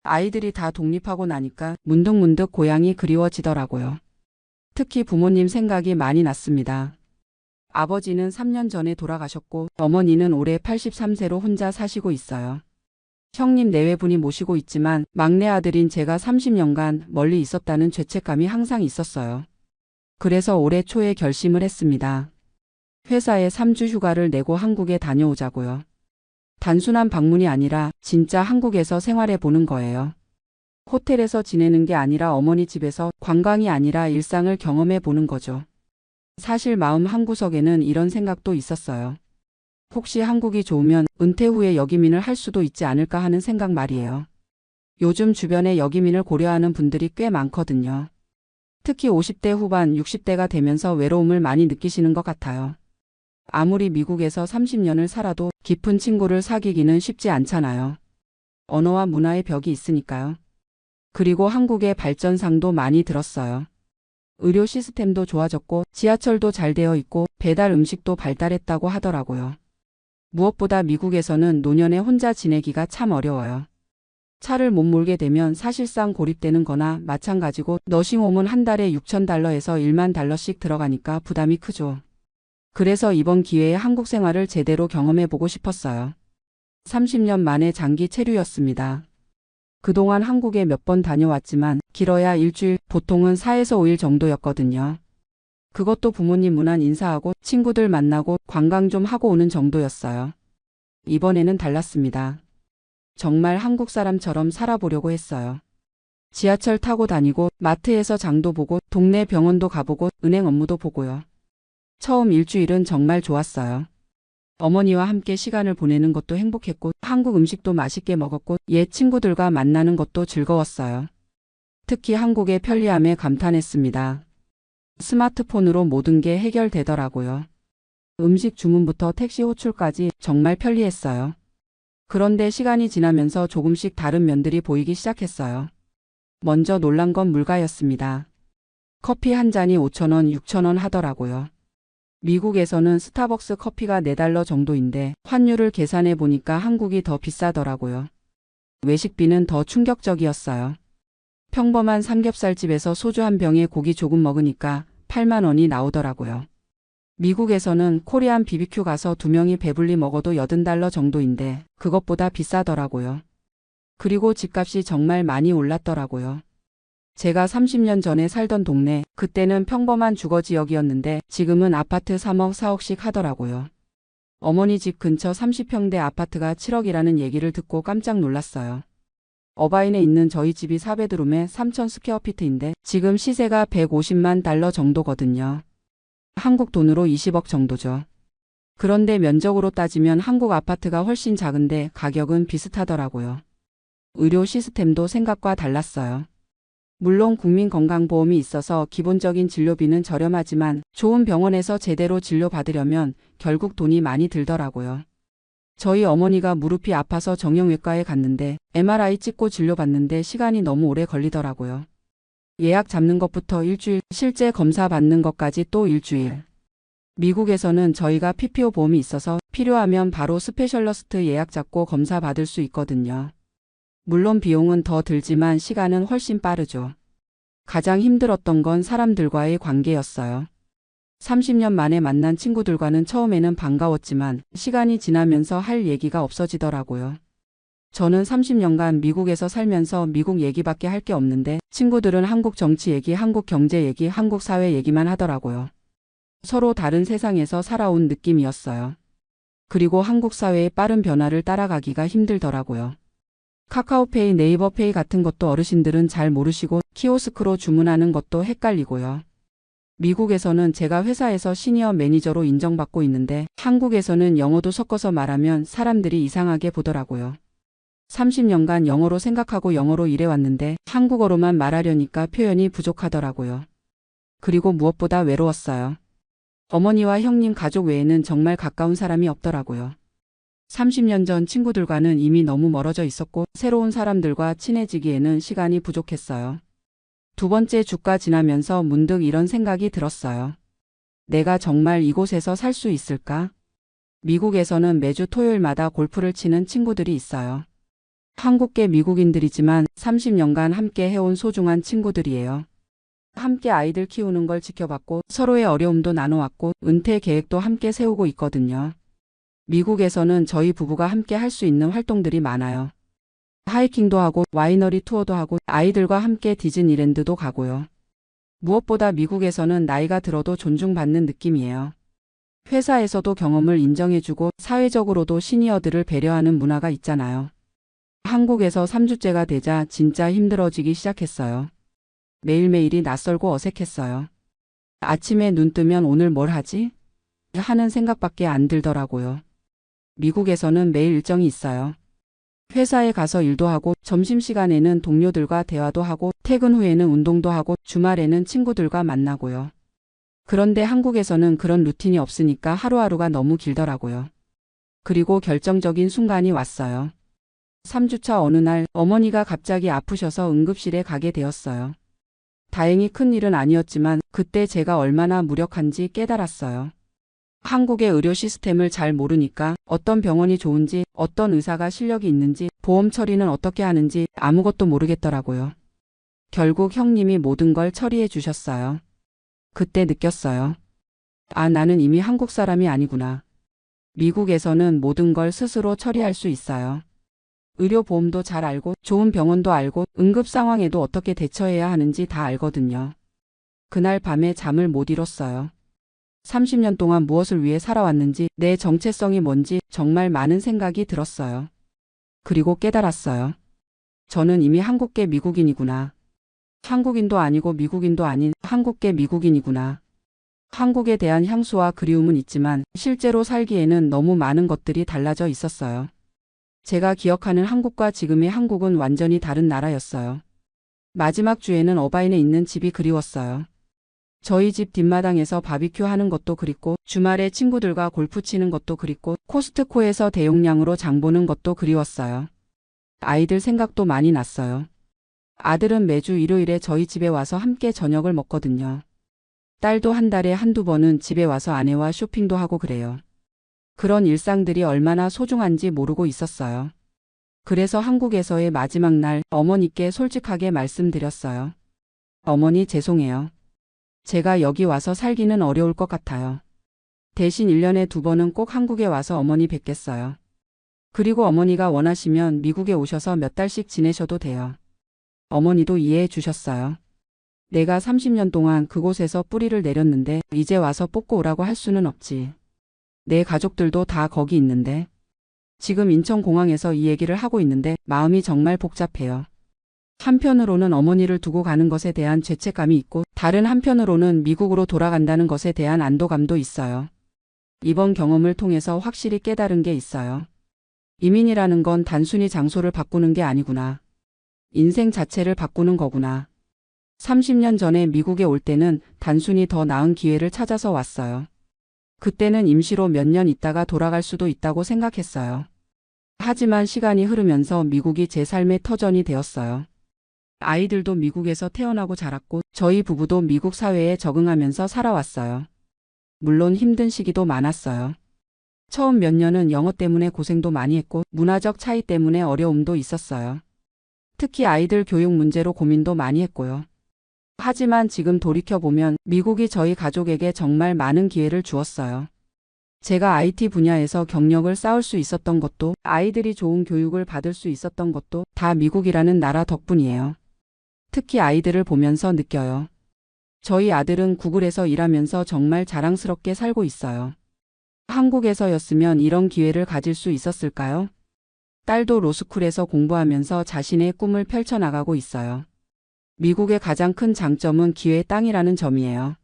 아이들이 다 독립하고 나니까 문득문득 고향이 그리워지더라고요. 특히 부모님 생각이 많이 났습니다. 아버지는 3년 전에 돌아가셨고 어머니는 올해 83세로 혼자 사시고 있어요. 형님 내외분이 모시고 있지만 막내 아들인 제가 30년간 멀리 있었다는 죄책감이 항상 있었어요. 그래서 올해 초에 결심을 했습니다. 회사에 3주 휴가를 내고 한국에 다녀오자고요. 단순한 방문이 아니라 진짜 한국에서 생활해 보는 거예요. 호텔에서 지내는 게 아니라 어머니 집에서 관광이 아니라 일상을 경험해 보는 거죠. 사실 마음 한구석에는 이런 생각도 있었어요. 혹시 한국이 좋으면 은퇴 후에 여기민을 할 수도 있지 않을까 하는 생각 말이에요. 요즘 주변에 여기민을 고려하는 분들이 꽤 많거든요. 특히 50대 후반, 60대가 되면서 외로움을 많이 느끼시는 것 같아요. 아무리 미국에서 30년을 살아도 깊은 친구를 사귀기는 쉽지 않잖아요. 언어와 문화의 벽이 있으니까요. 그리고 한국의 발전상도 많이 들었어요. 의료 시스템도 좋아졌고 지하철도 잘 되어 있고 배달 음식도 발달했다고 하더라고요. 무엇보다 미국에서는 노년에 혼자 지내기가 참 어려워요. 차를 못 몰게 되면 사실상 고립되는 거나 마찬가지고 너싱홈은 한 달에 6,000달러에서 1만 달러씩 들어가니까 부담이 크죠. 그래서 이번 기회에 한국 생활을 제대로 경험해보고 싶었어요. 30년 만에 장기 체류였습니다. 그동안 한국에 몇 번 다녀왔지만 길어야 일주일, 보통은 4에서 5일 정도였거든요. 그것도 부모님 문안 인사하고 친구들 만나고 관광 좀 하고 오는 정도였어요. 이번에는 달랐습니다. 정말 한국 사람처럼 살아보려고 했어요. 지하철 타고 다니고 마트에서 장도 보고 동네 병원도 가보고 은행 업무도 보고요. 처음 일주일은 정말 좋았어요. 어머니와 함께 시간을 보내는 것도 행복했고 한국 음식도 맛있게 먹었고 옛 친구들과 만나는 것도 즐거웠어요. 특히 한국의 편리함에 감탄했습니다. 스마트폰으로 모든 게 해결되더라고요. 음식 주문부터 택시 호출까지 정말 편리했어요. 그런데 시간이 지나면서 조금씩 다른 면들이 보이기 시작했어요. 먼저 놀란 건 물가였습니다. 커피 한 잔이 5,000원, 6,000원 하더라고요. 미국에서는 스타벅스 커피가 4달러 정도인데 환율을 계산해 보니까 한국이 더 비싸더라고요. 외식비는 더 충격적이었어요. 평범한 삼겹살집에서 소주 한 병에 고기 조금 먹으니까 8만 원이 나오더라고요. 미국에서는 코리안 BBQ 가서 2명이 배불리 먹어도 80달러 정도인데 그것보다 비싸더라고요. 그리고 집값이 정말 많이 올랐더라고요. 제가 30년 전에 살던 동네, 그때는 평범한 주거지역이었는데 지금은 아파트 3억, 4억씩 하더라고요. 어머니 집 근처 30평대 아파트가 7억이라는 얘기를 듣고 깜짝 놀랐어요. 어바인에 있는 저희 집이 4베드룸에 3,000 스퀘어피트인데 지금 시세가 150만 달러 정도거든요. 한국 돈으로 20억 정도죠. 그런데 면적으로 따지면 한국 아파트가 훨씬 작은데 가격은 비슷하더라고요. 의료 시스템도 생각과 달랐어요. 물론 국민건강보험이 있어서 기본적인 진료비는 저렴하지만 좋은 병원에서 제대로 진료받으려면 결국 돈이 많이 들더라고요. 저희 어머니가 무릎이 아파서 정형외과에 갔는데 MRI 찍고 진료받는데 시간이 너무 오래 걸리더라고요. 예약 잡는 것부터 일주일, 실제 검사 받는 것까지 또 일주일. 미국에서는 저희가 PPO 보험이 있어서 필요하면 바로 스페셜러스트 예약 잡고 검사 받을 수 있거든요. 물론 비용은 더 들지만 시간은 훨씬 빠르죠. 가장 힘들었던 건 사람들과의 관계였어요. 30년 만에 만난 친구들과는 처음에는 반가웠지만 시간이 지나면서 할 얘기가 없어지더라고요. 저는 30년간 미국에서 살면서 미국 얘기밖에 할 게 없는데 친구들은 한국 정치 얘기, 한국 경제 얘기, 한국 사회 얘기만 하더라고요. 서로 다른 세상에서 살아온 느낌이었어요. 그리고 한국 사회의 빠른 변화를 따라가기가 힘들더라고요. 카카오페이, 네이버페이 같은 것도 어르신들은 잘 모르시고 키오스크로 주문하는 것도 헷갈리고요. 미국에서는 제가 회사에서 시니어 매니저로 인정받고 있는데 한국에서는 영어도 섞어서 말하면 사람들이 이상하게 보더라고요. 30년간 영어로 생각하고 영어로 일해왔는데 한국어로만 말하려니까 표현이 부족하더라고요. 그리고 무엇보다 외로웠어요. 어머니와 형님 가족 외에는 정말 가까운 사람이 없더라고요. 30년 전 친구들과는 이미 너무 멀어져 있었고 새로운 사람들과 친해지기에는 시간이 부족했어요. 두 번째 주가 지나면서 문득 이런 생각이 들었어요. 내가 정말 이곳에서 살 수 있을까? 미국에서는 매주 토요일마다 골프를 치는 친구들이 있어요. 한국계 미국인들이지만 30년간 함께 해온 소중한 친구들이에요. 함께 아이들 키우는 걸 지켜봤고 서로의 어려움도 나눠왔고 은퇴 계획도 함께 세우고 있거든요. 미국에서는 저희 부부가 함께 할 수 있는 활동들이 많아요. 하이킹도 하고 와이너리 투어도 하고 아이들과 함께 디즈니랜드도 가고요. 무엇보다 미국에서는 나이가 들어도 존중받는 느낌이에요. 회사에서도 경험을 인정해주고 사회적으로도 시니어들을 배려하는 문화가 있잖아요. 한국에서 3주째가 되자 진짜 힘들어지기 시작했어요. 매일매일이 낯설고 어색했어요. 아침에 눈 뜨면 오늘 뭘 하지? 하는 생각밖에 안 들더라고요. 미국에서는 매일 일정이 있어요. 회사에 가서 일도 하고 점심시간에는 동료들과 대화도 하고 퇴근 후에는 운동도 하고 주말에는 친구들과 만나고요. 그런데 한국에서는 그런 루틴이 없으니까 하루하루가 너무 길더라고요. 그리고 결정적인 순간이 왔어요. 3주차 어느 날 어머니가 갑자기 아프셔서 응급실에 가게 되었어요. 다행히 큰 일은 아니었지만 그때 제가 얼마나 무력한지 깨달았어요. 한국의 의료 시스템을 잘 모르니까 어떤 병원이 좋은지, 어떤 의사가 실력이 있는지, 보험 처리는 어떻게 하는지 아무것도 모르겠더라고요. 결국 형님이 모든 걸 처리해 주셨어요. 그때 느꼈어요. 아, 나는 이미 한국 사람이 아니구나. 미국에서는 모든 걸 스스로 처리할 수 있어요. 의료보험도 잘 알고 좋은 병원도 알고 응급 상황에도 어떻게 대처해야 하는지 다 알거든요. 그날 밤에 잠을 못 이뤘어요. 30년 동안 무엇을 위해 살아왔는지 내 정체성이 뭔지 정말 많은 생각이 들었어요. 그리고 깨달았어요. 저는 이미 한국계 미국인이구나. 한국인도 아니고 미국인도 아닌 한국계 미국인이구나. 한국에 대한 향수와 그리움은 있지만 실제로 살기에는 너무 많은 것들이 달라져 있었어요. 제가 기억하는 한국과 지금의 한국은 완전히 다른 나라였어요. 마지막 주에는 어바인에 있는 집이 그리웠어요. 저희 집 뒷마당에서 바비큐 하는 것도 그립고 주말에 친구들과 골프 치는 것도 그립고 코스트코에서 대용량으로 장 보는 것도 그리웠어요. 아이들 생각도 많이 났어요. 아들은 매주 일요일에 저희 집에 와서 함께 저녁을 먹거든요. 딸도 한 달에 한두 번은 집에 와서 아내와 쇼핑도 하고 그래요. 그런 일상들이 얼마나 소중한지 모르고 있었어요. 그래서 한국에서의 마지막 날 어머니께 솔직하게 말씀드렸어요. 어머니 죄송해요. 제가 여기 와서 살기는 어려울 것 같아요. 대신 1년에 2번은 꼭 한국에 와서 어머니 뵙겠어요. 그리고 어머니가 원하시면 미국에 오셔서 몇 달씩 지내셔도 돼요. 어머니도 이해해 주셨어요. 내가 30년 동안 그곳에서 뿌리를 내렸는데 이제 와서 뽑고 오라고 할 수는 없지. 내 가족들도 다 거기 있는데. 지금 인천공항에서 이 얘기를 하고 있는데 마음이 정말 복잡해요. 한편으로는 어머니를 두고 가는 것에 대한 죄책감이 있고 다른 한편으로는 미국으로 돌아간다는 것에 대한 안도감도 있어요. 이번 경험을 통해서 확실히 깨달은 게 있어요. 이민이라는 건 단순히 장소를 바꾸는 게 아니구나. 인생 자체를 바꾸는 거구나. 30년 전에 미국에 올 때는 단순히 더 나은 기회를 찾아서 왔어요. 그때는 임시로 몇 년 있다가 돌아갈 수도 있다고 생각했어요. 하지만 시간이 흐르면서 미국이 제 삶의 터전이 되었어요. 아이들도 미국에서 태어나고 자랐고 저희 부부도 미국 사회에 적응하면서 살아왔어요. 물론 힘든 시기도 많았어요. 처음 몇 년은 영어 때문에 고생도 많이 했고 문화적 차이 때문에 어려움도 있었어요. 특히 아이들 교육 문제로 고민도 많이 했고요. 하지만 지금 돌이켜보면 미국이 저희 가족에게 정말 많은 기회를 주었어요. 제가 IT 분야에서 경력을 쌓을 수 있었던 것도 아이들이 좋은 교육을 받을 수 있었던 것도 다 미국이라는 나라 덕분이에요. 특히 아이들을 보면서 느껴요. 저희 아들은 구글에서 일하면서 정말 자랑스럽게 살고 있어요. 한국에서였으면 이런 기회를 가질 수 있었을까요? 딸도 로스쿨에서 공부하면서 자신의 꿈을 펼쳐나가고 있어요. 미국의 가장 큰 장점은 기회의 땅이라는 점이에요.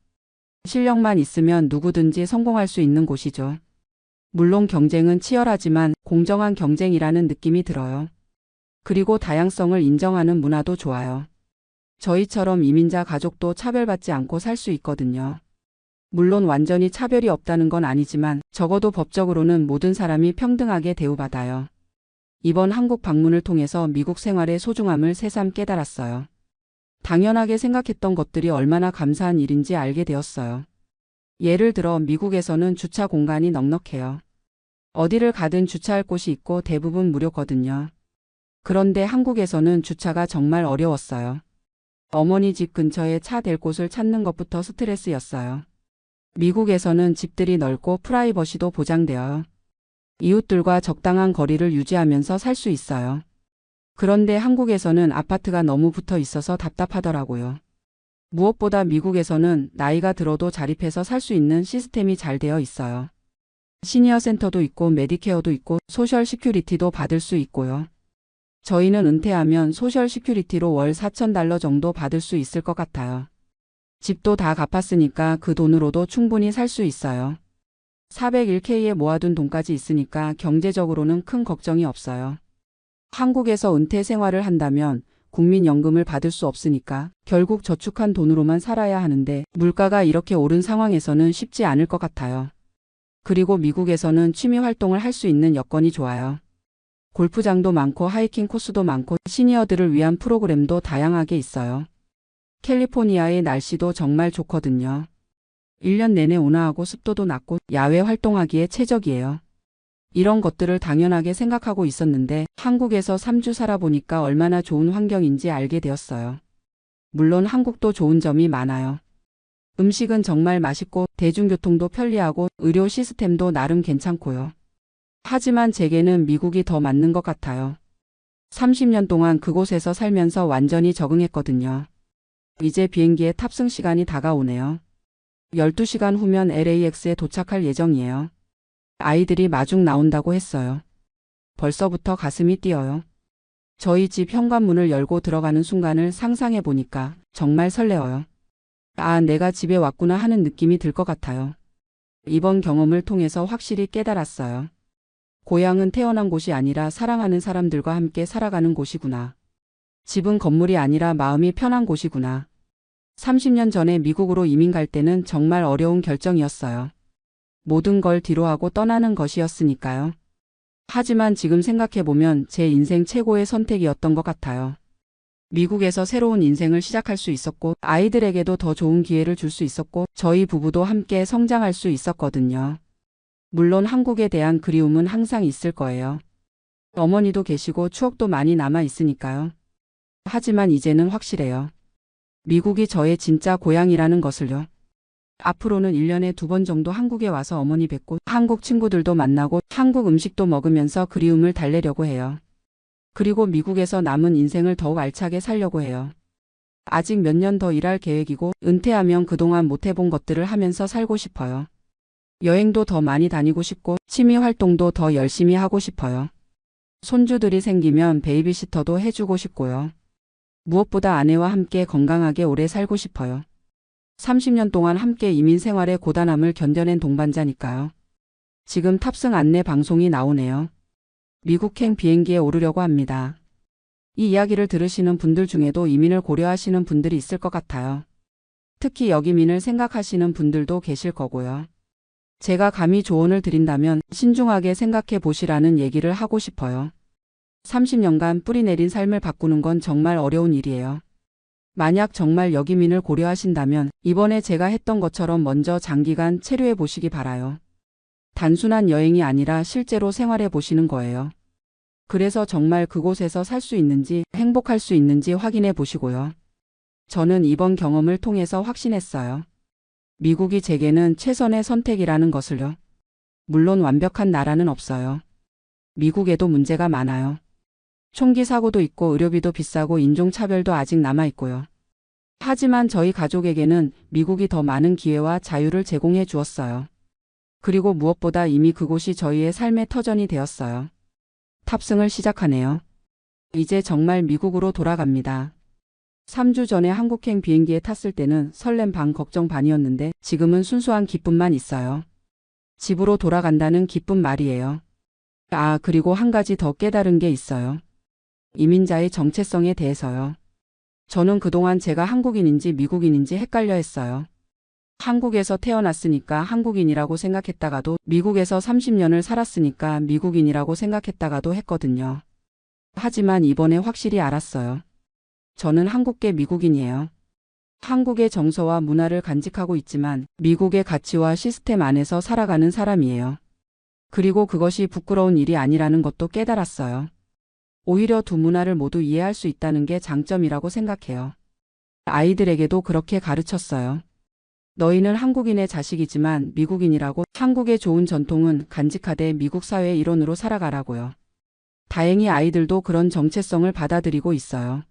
실력만 있으면 누구든지 성공할 수 있는 곳이죠. 물론 경쟁은 치열하지만 공정한 경쟁이라는 느낌이 들어요. 그리고 다양성을 인정하는 문화도 좋아요. 저희처럼 이민자 가족도 차별받지 않고 살 수 있거든요. 물론 완전히 차별이 없다는 건 아니지만 적어도 법적으로는 모든 사람이 평등하게 대우받아요. 이번 한국 방문을 통해서 미국 생활의 소중함을 새삼 깨달았어요. 당연하게 생각했던 것들이 얼마나 감사한 일인지 알게 되었어요. 예를 들어 미국에서는 주차 공간이 넉넉해요. 어디를 가든 주차할 곳이 있고 대부분 무료거든요. 그런데 한국에서는 주차가 정말 어려웠어요. 어머니 집 근처에 차 댈 곳을 찾는 것부터 스트레스였어요. 미국에서는 집들이 넓고 프라이버시도 보장되어요. 이웃들과 적당한 거리를 유지하면서 살 수 있어요. 그런데 한국에서는 아파트가 너무 붙어 있어서 답답하더라고요. 무엇보다 미국에서는 나이가 들어도 자립해서 살 수 있는 시스템이 잘 되어 있어요. 시니어 센터도 있고 메디케어도 있고 소셜 시큐리티도 받을 수 있고요. 저희는 은퇴하면 소셜 시큐리티로 월 $4,000 정도 받을 수 있을 것 같아요. 집도 다 갚았으니까 그 돈으로도 충분히 살 수 있어요. 401k에 모아둔 돈까지 있으니까 경제적으로는 큰 걱정이 없어요. 한국에서 은퇴 생활을 한다면 국민연금을 받을 수 없으니까 결국 저축한 돈으로만 살아야 하는데 물가가 이렇게 오른 상황에서는 쉽지 않을 것 같아요. 그리고 미국에서는 취미 활동을 할 수 있는 여건이 좋아요. 골프장도 많고 하이킹 코스도 많고 시니어들을 위한 프로그램도 다양하게 있어요. 캘리포니아의 날씨도 정말 좋거든요. 1년 내내 온화하고 습도도 낮고 야외 활동하기에 최적이에요. 이런 것들을 당연하게 생각하고 있었는데 한국에서 3주 살아보니까 얼마나 좋은 환경인지 알게 되었어요. 물론 한국도 좋은 점이 많아요. 음식은 정말 맛있고 대중교통도 편리하고 의료 시스템도 나름 괜찮고요. 하지만 제게는 미국이 더 맞는 것 같아요. 30년 동안 그곳에서 살면서 완전히 적응했거든요. 이제 비행기에 탑승 시간이 다가오네요. 12시간 후면 LAX에 도착할 예정이에요. 아이들이 마중 나온다고 했어요. 벌써부터 가슴이 뛰어요. 저희 집 현관문을 열고 들어가는 순간을 상상해 보니까 정말 설레어요. 아, 내가 집에 왔구나 하는 느낌이 들 것 같아요. 이번 경험을 통해서 확실히 깨달았어요. 고향은 태어난 곳이 아니라 사랑하는 사람들과 함께 살아가는 곳이구나. 집은 건물이 아니라 마음이 편한 곳이구나. 30년 전에 미국으로 이민 갈 때는 정말 어려운 결정이었어요. 모든 걸 뒤로하고 떠나는 것이었으니까요. 하지만 지금 생각해보면 제 인생 최고의 선택이었던 것 같아요. 미국에서 새로운 인생을 시작할 수 있었고 아이들에게도 더 좋은 기회를 줄 수 있었고 저희 부부도 함께 성장할 수 있었거든요. 물론 한국에 대한 그리움은 항상 있을 거예요. 어머니도 계시고 추억도 많이 남아 있으니까요. 하지만 이제는 확실해요. 미국이 저의 진짜 고향이라는 것을요. 앞으로는 1년에 2번 정도 한국에 와서 어머니 뵙고 한국 친구들도 만나고 한국 음식도 먹으면서 그리움을 달래려고 해요. 그리고 미국에서 남은 인생을 더욱 알차게 살려고 해요. 아직 몇 년 더 일할 계획이고 은퇴하면 그동안 못 해본 것들을 하면서 살고 싶어요. 여행도 더 많이 다니고 싶고 취미 활동도 더 열심히 하고 싶어요. 손주들이 생기면 베이비시터도 해주고 싶고요. 무엇보다 아내와 함께 건강하게 오래 살고 싶어요. 30년 동안 함께 이민 생활의 고단함을 견뎌낸 동반자니까요. 지금 탑승 안내 방송이 나오네요. 미국행 비행기에 오르려고 합니다. 이 이야기를 들으시는 분들 중에도 이민을 고려하시는 분들이 있을 것 같아요. 특히 여기민을 생각하시는 분들도 계실 거고요. 제가 감히 조언을 드린다면 신중하게 생각해 보시라는 얘기를 하고 싶어요. 30년간 뿌리내린 삶을 바꾸는 건 정말 어려운 일이에요. 만약 정말 여기민을 고려하신다면 이번에 제가 했던 것처럼 먼저 장기간 체류해 보시기 바라요. 단순한 여행이 아니라 실제로 생활해 보시는 거예요. 그래서 정말 그곳에서 살 수 있는지 행복할 수 있는지 확인해 보시고요. 저는 이번 경험을 통해서 확신했어요. 미국이 제게는 최선의 선택이라는 것을요. 물론 완벽한 나라는 없어요. 미국에도 문제가 많아요. 총기 사고도 있고 의료비도 비싸고 인종차별도 아직 남아있고요. 하지만 저희 가족에게는 미국이 더 많은 기회와 자유를 제공해 주었어요. 그리고 무엇보다 이미 그곳이 저희의 삶의 터전이 되었어요. 탑승을 시작하네요. 이제 정말 미국으로 돌아갑니다. 3주 전에 한국행 비행기에 탔을 때는 설렘 반 걱정 반이었는데 지금은 순수한 기쁨만 있어요. 집으로 돌아간다는 기쁨 말이에요. 아, 그리고 한 가지 더 깨달은 게 있어요. 이민자의 정체성에 대해서요. 저는 그동안 제가 한국인인지 미국인인지 헷갈려 했어요. 한국에서 태어났으니까 한국인이라고 생각했다가도 미국에서 30년을 살았으니까 미국인이라고 생각했다가도 했거든요. 하지만 이번에 확실히 알았어요. 저는 한국계 미국인이에요. 한국의 정서와 문화를 간직하고 있지만 미국의 가치와 시스템 안에서 살아가는 사람이에요. 그리고 그것이 부끄러운 일이 아니라는 것도 깨달았어요. 오히려 두 문화를 모두 이해할 수 있다는 게 장점이라고 생각해요. 아이들에게도 그렇게 가르쳤어요. 너희는 한국인의 자식이지만 미국인이라고 한국의 좋은 전통은 간직하되 미국 사회의 일원으로 살아가라고요. 다행히 아이들도 그런 정체성을 받아들이고 있어요.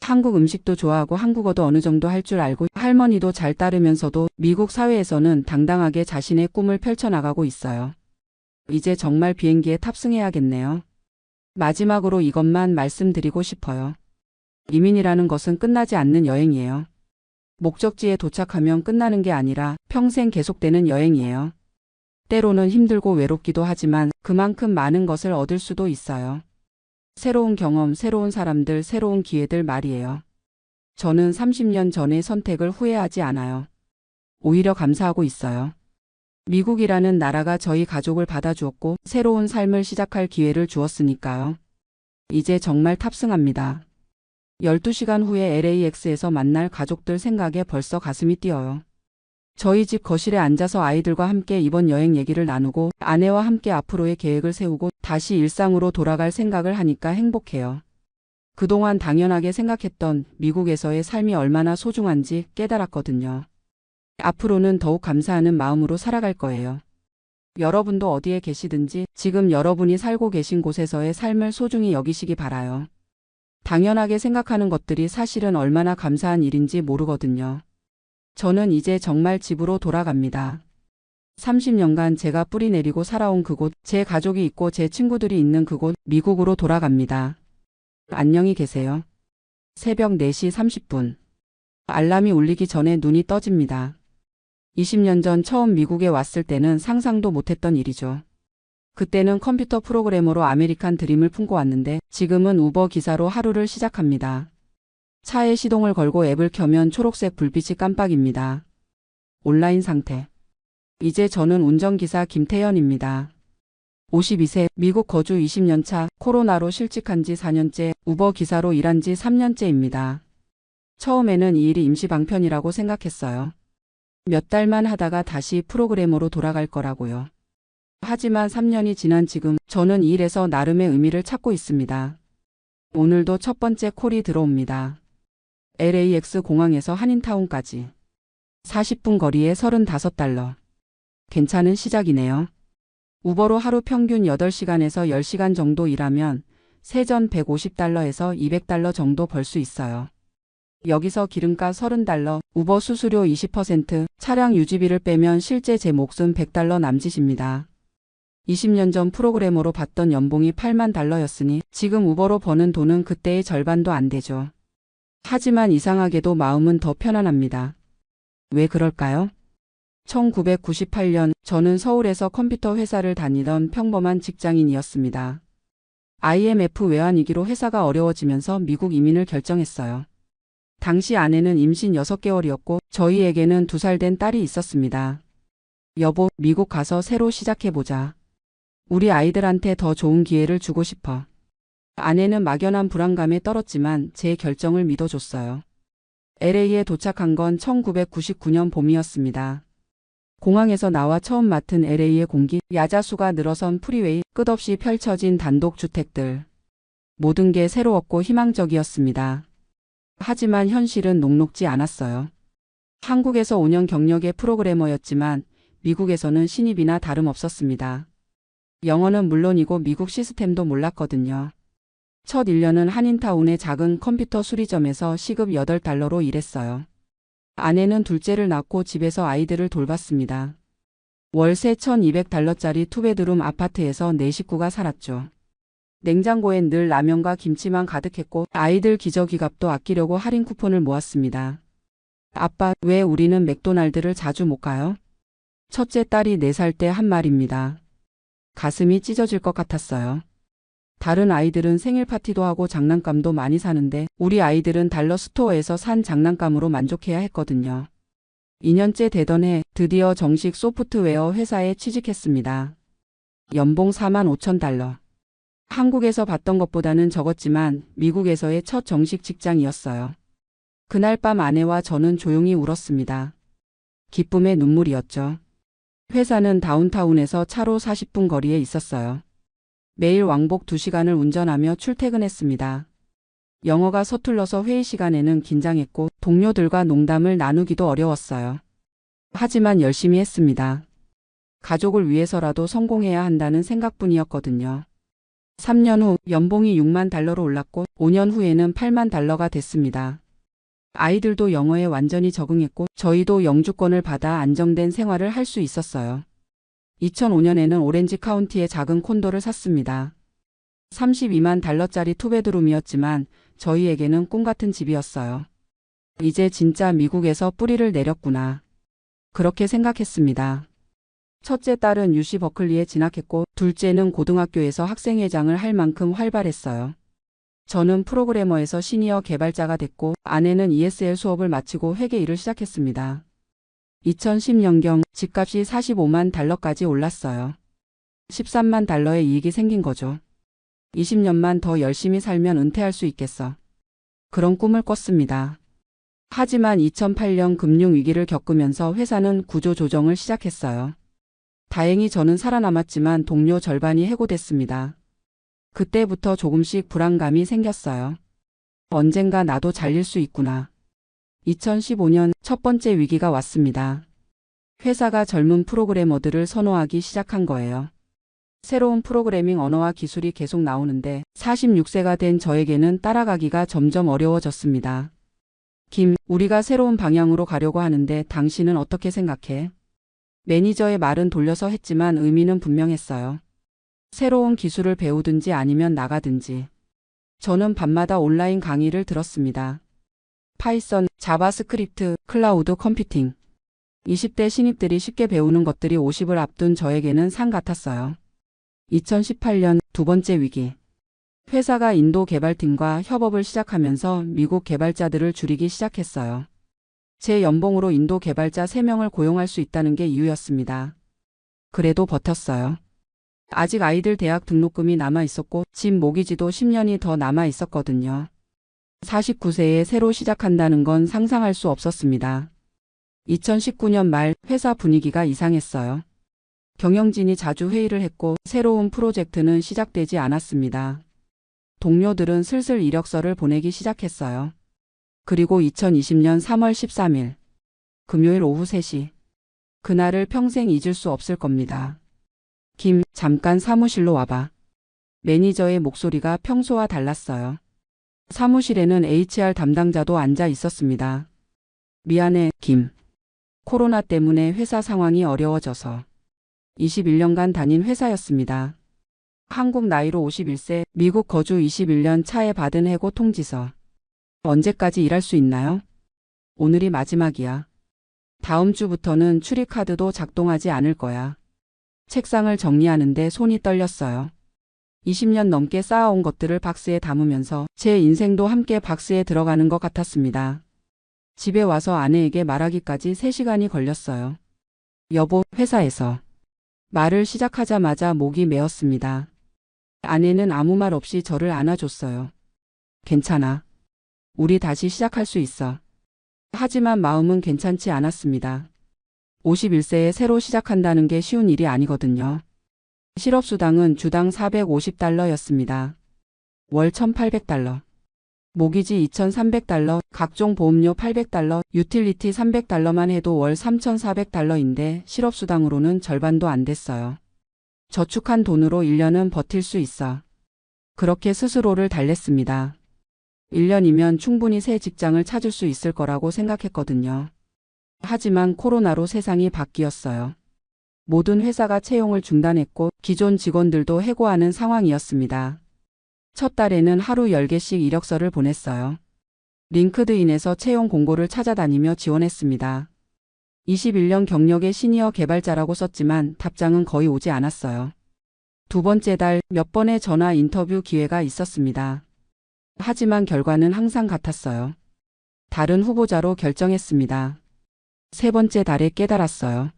한국 음식도 좋아하고 한국어도 어느 정도 할 줄 알고 할머니도 잘 따르면서도 미국 사회에서는 당당하게 자신의 꿈을 펼쳐나가고 있어요. 이제 정말 비행기에 탑승해야겠네요. 마지막으로 이것만 말씀드리고 싶어요. 이민이라는 것은 끝나지 않는 여행이에요. 목적지에 도착하면 끝나는 게 아니라 평생 계속되는 여행이에요. 때로는 힘들고 외롭기도 하지만 그만큼 많은 것을 얻을 수도 있어요. 새로운 경험, 새로운 사람들, 새로운 기회들 말이에요. 저는 30년 전의 선택을 후회하지 않아요. 오히려 감사하고 있어요. 미국이라는 나라가 저희 가족을 받아주었고 새로운 삶을 시작할 기회를 주었으니까요. 이제 정말 탑승합니다. 12시간 후에 LAX에서 만날 가족들 생각에 벌써 가슴이 뛰어요. 저희 집 거실에 앉아서 아이들과 함께 이번 여행 얘기를 나누고 아내와 함께 앞으로의 계획을 세우고 다시 일상으로 돌아갈 생각을 하니까 행복해요. 그동안 당연하게 생각했던 미국에서의 삶이 얼마나 소중한지 깨달았거든요. 앞으로는 더욱 감사하는 마음으로 살아갈 거예요. 여러분도 어디에 계시든지 지금 여러분이 살고 계신 곳에서의 삶을 소중히 여기시기 바라요. 당연하게 생각하는 것들이 사실은 얼마나 감사한 일인지 모르거든요. 저는 이제 정말 집으로 돌아갑니다. 30년간 제가 뿌리 내리고 살아온 그곳, 제 가족이 있고 제 친구들이 있는 그곳, 미국으로 돌아갑니다. 안녕히 계세요. 새벽 4시 30분. 알람이 울리기 전에 눈이 떠집니다. 20년 전 처음 미국에 왔을 때는 상상도 못했던 일이죠. 그때는 컴퓨터 프로그래머로 아메리칸 드림을 품고 왔는데 지금은 우버 기사로 하루를 시작합니다. 차에 시동을 걸고 앱을 켜면 초록색 불빛이 깜빡입니다. 온라인 상태. 이제 저는 운전기사 김태현입니다. 52세, 미국 거주 20년 차, 코로나로 실직한 지 4년째, 우버 기사로 일한 지 3년째입니다. 처음에는 이 일이 임시 방편이라고 생각했어요. 몇 달만 하다가 다시 프로그래머로 돌아갈 거라고요. 하지만 3년이 지난 지금 저는 이 일에서 나름의 의미를 찾고 있습니다. 오늘도 첫 번째 콜이 들어옵니다. LAX 공항에서 한인타운까지 40분 거리에 $35. 괜찮은 시작이네요. 우버로 하루 평균 8시간에서 10시간 정도 일하면 세전 $150에서 $200 정도 벌 수 있어요. 여기서 기름값 $30, 우버 수수료 20%, 차량 유지비를 빼면 실제 제 몫은 $100 남짓입니다. 20년 전 프로그래머로 받던 연봉이 $80,000였으니 지금 우버로 버는 돈은 그때의 절반도 안 되죠. 하지만 이상하게도 마음은 더 편안합니다. 왜 그럴까요? 1998년 저는 서울에서 컴퓨터 회사를 다니던 평범한 직장인이었습니다. IMF 외환위기로 회사가 어려워지면서 미국 이민을 결정했어요. 당시 아내는 임신 6개월이었고 저희에게는 2살 된 딸이 있었습니다. 여보, 미국 가서 새로 시작해보자. 우리 아이들한테 더 좋은 기회를 주고 싶어. 아내는 막연한 불안감에 떨었지만 제 결정을 믿어줬어요. LA에 도착한 건 1999년 봄이었습니다. 공항에서 나와 처음 맡은 LA의 공기, 야자수가 늘어선 프리웨이, 끝없이 펼쳐진 단독주택들. 모든 게 새로웠고 희망적이었습니다. 하지만 현실은 녹록지 않았어요. 한국에서 5년 경력의 프로그래머였지만 미국에서는 신입이나 다름없었습니다. 영어는 물론이고 미국 시스템도 몰랐거든요. 첫 1년은 한인타운의 작은 컴퓨터 수리점에서 시급 $8로 일했어요. 아내는 둘째를 낳고 집에서 아이들을 돌봤습니다. 월세 $1,200짜리 투베드룸 아파트에서 4식구가 살았죠. 냉장고엔 늘 라면과 김치만 가득했고 아이들 기저귀값도 아끼려고 할인 쿠폰을 모았습니다. 아빠, 왜 우리는 맥도날드를 자주 못 가요? 첫째 딸이 4살 때 한 말입니다. 가슴이 찢어질 것 같았어요. 다른 아이들은 생일 파티도 하고 장난감도 많이 사는데 우리 아이들은 달러 스토어에서 산 장난감으로 만족해야 했거든요. 2년째 되던 해 드디어 정식 소프트웨어 회사에 취직했습니다. 연봉 45,000달러. 한국에서 받던 것보다는 적었지만 미국에서의 첫 정식 직장이었어요. 그날 밤 아내와 저는 조용히 울었습니다. 기쁨의 눈물이었죠. 회사는 다운타운에서 차로 40분 거리에 있었어요. 매일 왕복 2시간을 운전하며 출퇴근했습니다. 영어가 서툴러서 회의 시간에는 긴장했고 동료들과 농담을 나누기도 어려웠어요. 하지만 열심히 했습니다. 가족을 위해서라도 성공해야 한다는 생각뿐이었거든요. 3년 후 연봉이 6만 달러로 올랐고 5년 후에는 8만 달러가 됐습니다. 아이들도 영어에 완전히 적응했고 저희도 영주권을 받아 안정된 생활을 할 수 있었어요. 2005년에는 오렌지 카운티의 작은 콘도를 샀습니다. 32만 달러짜리 투베드룸이었지만 저희에게는 꿈같은 집이었어요. 이제 진짜 미국에서 뿌리를 내렸구나. 그렇게 생각했습니다. 첫째 딸은 UC 버클리에 진학했고 둘째는 고등학교에서 학생회장을 할 만큼 활발했어요. 저는 프로그래머에서 시니어 개발자가 됐고 아내는 ESL 수업을 마치고 회계 일을 시작했습니다. 2010년경 집값이 45만 달러까지 올랐어요. 13만 달러의 이익이 생긴 거죠. 20년만 더 열심히 살면 은퇴할 수 있겠어. 그런 꿈을 꿨습니다. 하지만 2008년 금융위기를 겪으면서 회사는 구조조정을 시작했어요. 다행히 저는 살아남았지만 동료 절반이 해고됐습니다. 그때부터 조금씩 불안감이 생겼어요. 언젠가 나도 잘릴 수 있구나. 2015년 첫 번째 위기가 왔습니다. 회사가 젊은 프로그래머들을 선호하기 시작한 거예요. 새로운 프로그래밍 언어와 기술이 계속 나오는데 46세가 된 저에게는 따라가기가 점점 어려워졌습니다. 김, 우리가 새로운 방향으로 가려고 하는데 당신은 어떻게 생각해? 매니저의 말은 돌려서 했지만 의미는 분명했어요. 새로운 기술을 배우든지 아니면 나가든지. 저는 밤마다 온라인 강의를 들었습니다. 파이썬, 자바스크립트, 클라우드 컴퓨팅. 20대 신입들이 쉽게 배우는 것들이 50을 앞둔 저에게는 산 같았어요. 2018년 두 번째 위기. 회사가 인도 개발팀과 협업을 시작하면서 미국 개발자들을 줄이기 시작했어요. 제 연봉으로 인도 개발자 3명을 고용할 수 있다는 게 이유였습니다. 그래도 버텼어요. 아직 아이들 대학 등록금이 남아 있었고 집 모기지도 10년이 더 남아 있었거든요. 49세에 새로 시작한다는 건 상상할 수 없었습니다. 2019년 말 회사 분위기가 이상했어요. 경영진이 자주 회의를 했고 새로운 프로젝트는 시작되지 않았습니다. 동료들은 슬슬 이력서를 보내기 시작했어요. 그리고 2020년 3월 13일 금요일 오후 3시. 그날을 평생 잊을 수 없을 겁니다. 김, 잠깐 사무실로 와봐. 매니저의 목소리가 평소와 달랐어요. 사무실에는 HR 담당자도 앉아 있었습니다. 미안해, 김. 코로나 때문에 회사 상황이 어려워져서. 21년간 다닌 회사였습니다. 한국 나이로 51세, 미국 거주 21년 차에 받은 해고 통지서. 언제까지 일할 수 있나요? 오늘이 마지막이야. 다음 주부터는 출입카드도 작동하지 않을 거야. 책상을 정리하는데 손이 떨렸어요. 20년 넘게 쌓아온 것들을 박스에 담으면서 제 인생도 함께 박스에 들어가는 것 같았습니다. 집에 와서 아내에게 말하기까지 3시간이 걸렸어요. 여보, 회사에서. 말을 시작하자마자 목이 메었습니다. 아내는 아무 말 없이 저를 안아줬어요. 괜찮아. 우리 다시 시작할 수 있어. 하지만 마음은 괜찮지 않았습니다. 51세에 새로 시작한다는 게 쉬운 일이 아니거든요. 실업수당은 주당 450달러였습니다. 월 1,800달러. 모기지 2,300달러, 각종 보험료 800달러, 유틸리티 300달러만 해도 월 3,400달러인데 실업수당으로는 절반도 안 됐어요. 저축한 돈으로 1년은 버틸 수 있어. 그렇게 스스로를 달랬습니다. 1년이면 충분히 새 직장을 찾을 수 있을 거라고 생각했거든요. 하지만 코로나로 세상이 바뀌었어요. 모든 회사가 채용을 중단했고 기존 직원들도 해고하는 상황이었습니다. 첫 달에는 하루 10개씩 이력서를 보냈어요. 링크드인에서 채용 공고를 찾아다니며 지원했습니다. 21년 경력의 시니어 개발자라고 썼지만 답장은 거의 오지 않았어요. 두 번째 달 몇 번의 전화 인터뷰 기회가 있었습니다. 하지만 결과는 항상 같았어요. 다른 후보자로 결정했습니다. 세 번째 달에 깨달았어요.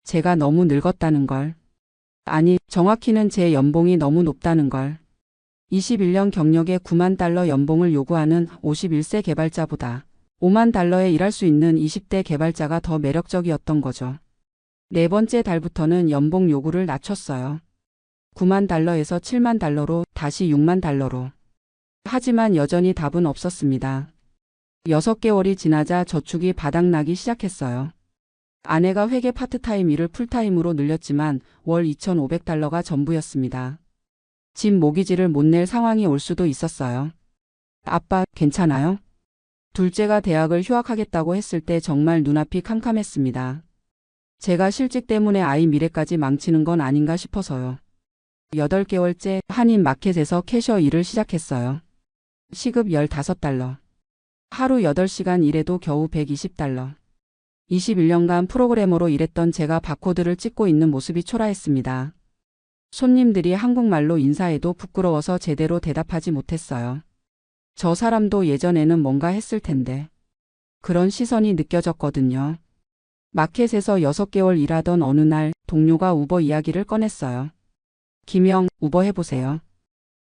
제가 너무 늙었다는 걸. 아니, 정확히는 제 연봉이 너무 높다는 걸. 21년 경력에 9만 달러 연봉을 요구하는 51세 개발자보다 5만 달러에 일할 수 있는 20대 개발자가 더 매력적이었던 거죠. 네 번째 달부터는 연봉 요구를 낮췄어요. 9만 달러에서 7만 달러로 다시 6만 달러로. 하지만 여전히 답은 없었습니다. 6개월이 지나자 저축이 바닥나기 시작했어요. 아내가 회계 파트타임 일을 풀타임으로 늘렸지만 월 2,500달러가 전부였습니다. 집 모기지를 못 낼 상황이 올 수도 있었어요. 아빠, 괜찮아요? 둘째가 대학을 휴학하겠다고 했을 때 정말 눈앞이 캄캄했습니다. 제가 실직 때문에 아이 미래까지 망치는 건 아닌가 싶어서요. 8개월째 한인 마켓에서 캐셔 일을 시작했어요. 시급 15달러. 하루 8시간 일해도 겨우 120달러. 21년간 프로그래머로 일했던 제가 바코드를 찍고 있는 모습이 초라했습니다. 손님들이 한국말로 인사해도 부끄러워서 제대로 대답하지 못했어요. 저 사람도 예전에는 뭔가 했을 텐데. 그런 시선이 느껴졌거든요. 마켓에서 6개월 일하던 어느 날 동료가 우버 이야기를 꺼냈어요. 김영, 우버 해보세요.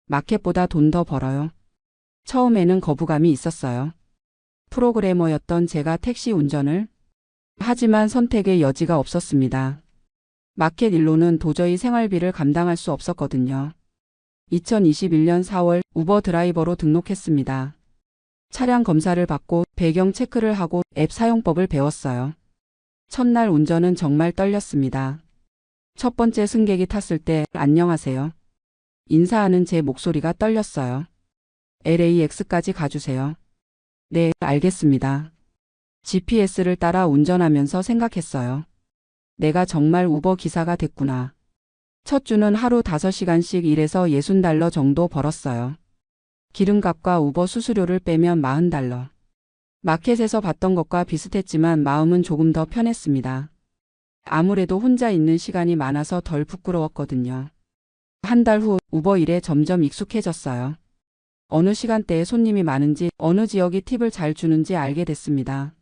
마켓보다 돈 더 벌어요. 처음에는 거부감이 있었어요. 프로그래머였던 제가 택시 운전을? 하지만 선택의 여지가 없었습니다. 마켓 일로는 도저히 생활비를 감당할 수 없었거든요. 2021년 4월 우버 드라이버로 등록했습니다. 차량 검사를 받고 배경 체크를 하고 앱 사용법을 배웠어요. 첫날 운전은 정말 떨렸습니다. 첫 번째 승객이 탔을 때 안녕하세요. 인사하는 제 목소리가 떨렸어요. LAX까지 가주세요. 네, 알겠습니다. GPS를 따라 운전하면서 생각했어요. 내가 정말 우버 기사가 됐구나. 첫 주는 하루 5시간씩 일해서 60달러 정도 벌었어요. 기름값과 우버 수수료를 빼면 40달러. 마켓에서 봤던 것과 비슷했지만 마음은 조금 더 편했습니다. 아무래도 혼자 있는 시간이 많아서 덜 부끄러웠거든요. 한 달 후 우버 일에 점점 익숙해졌어요. 어느 시간대에 손님이 많은지 어느 지역이 팁을 잘 주는지 알게 됐습니다.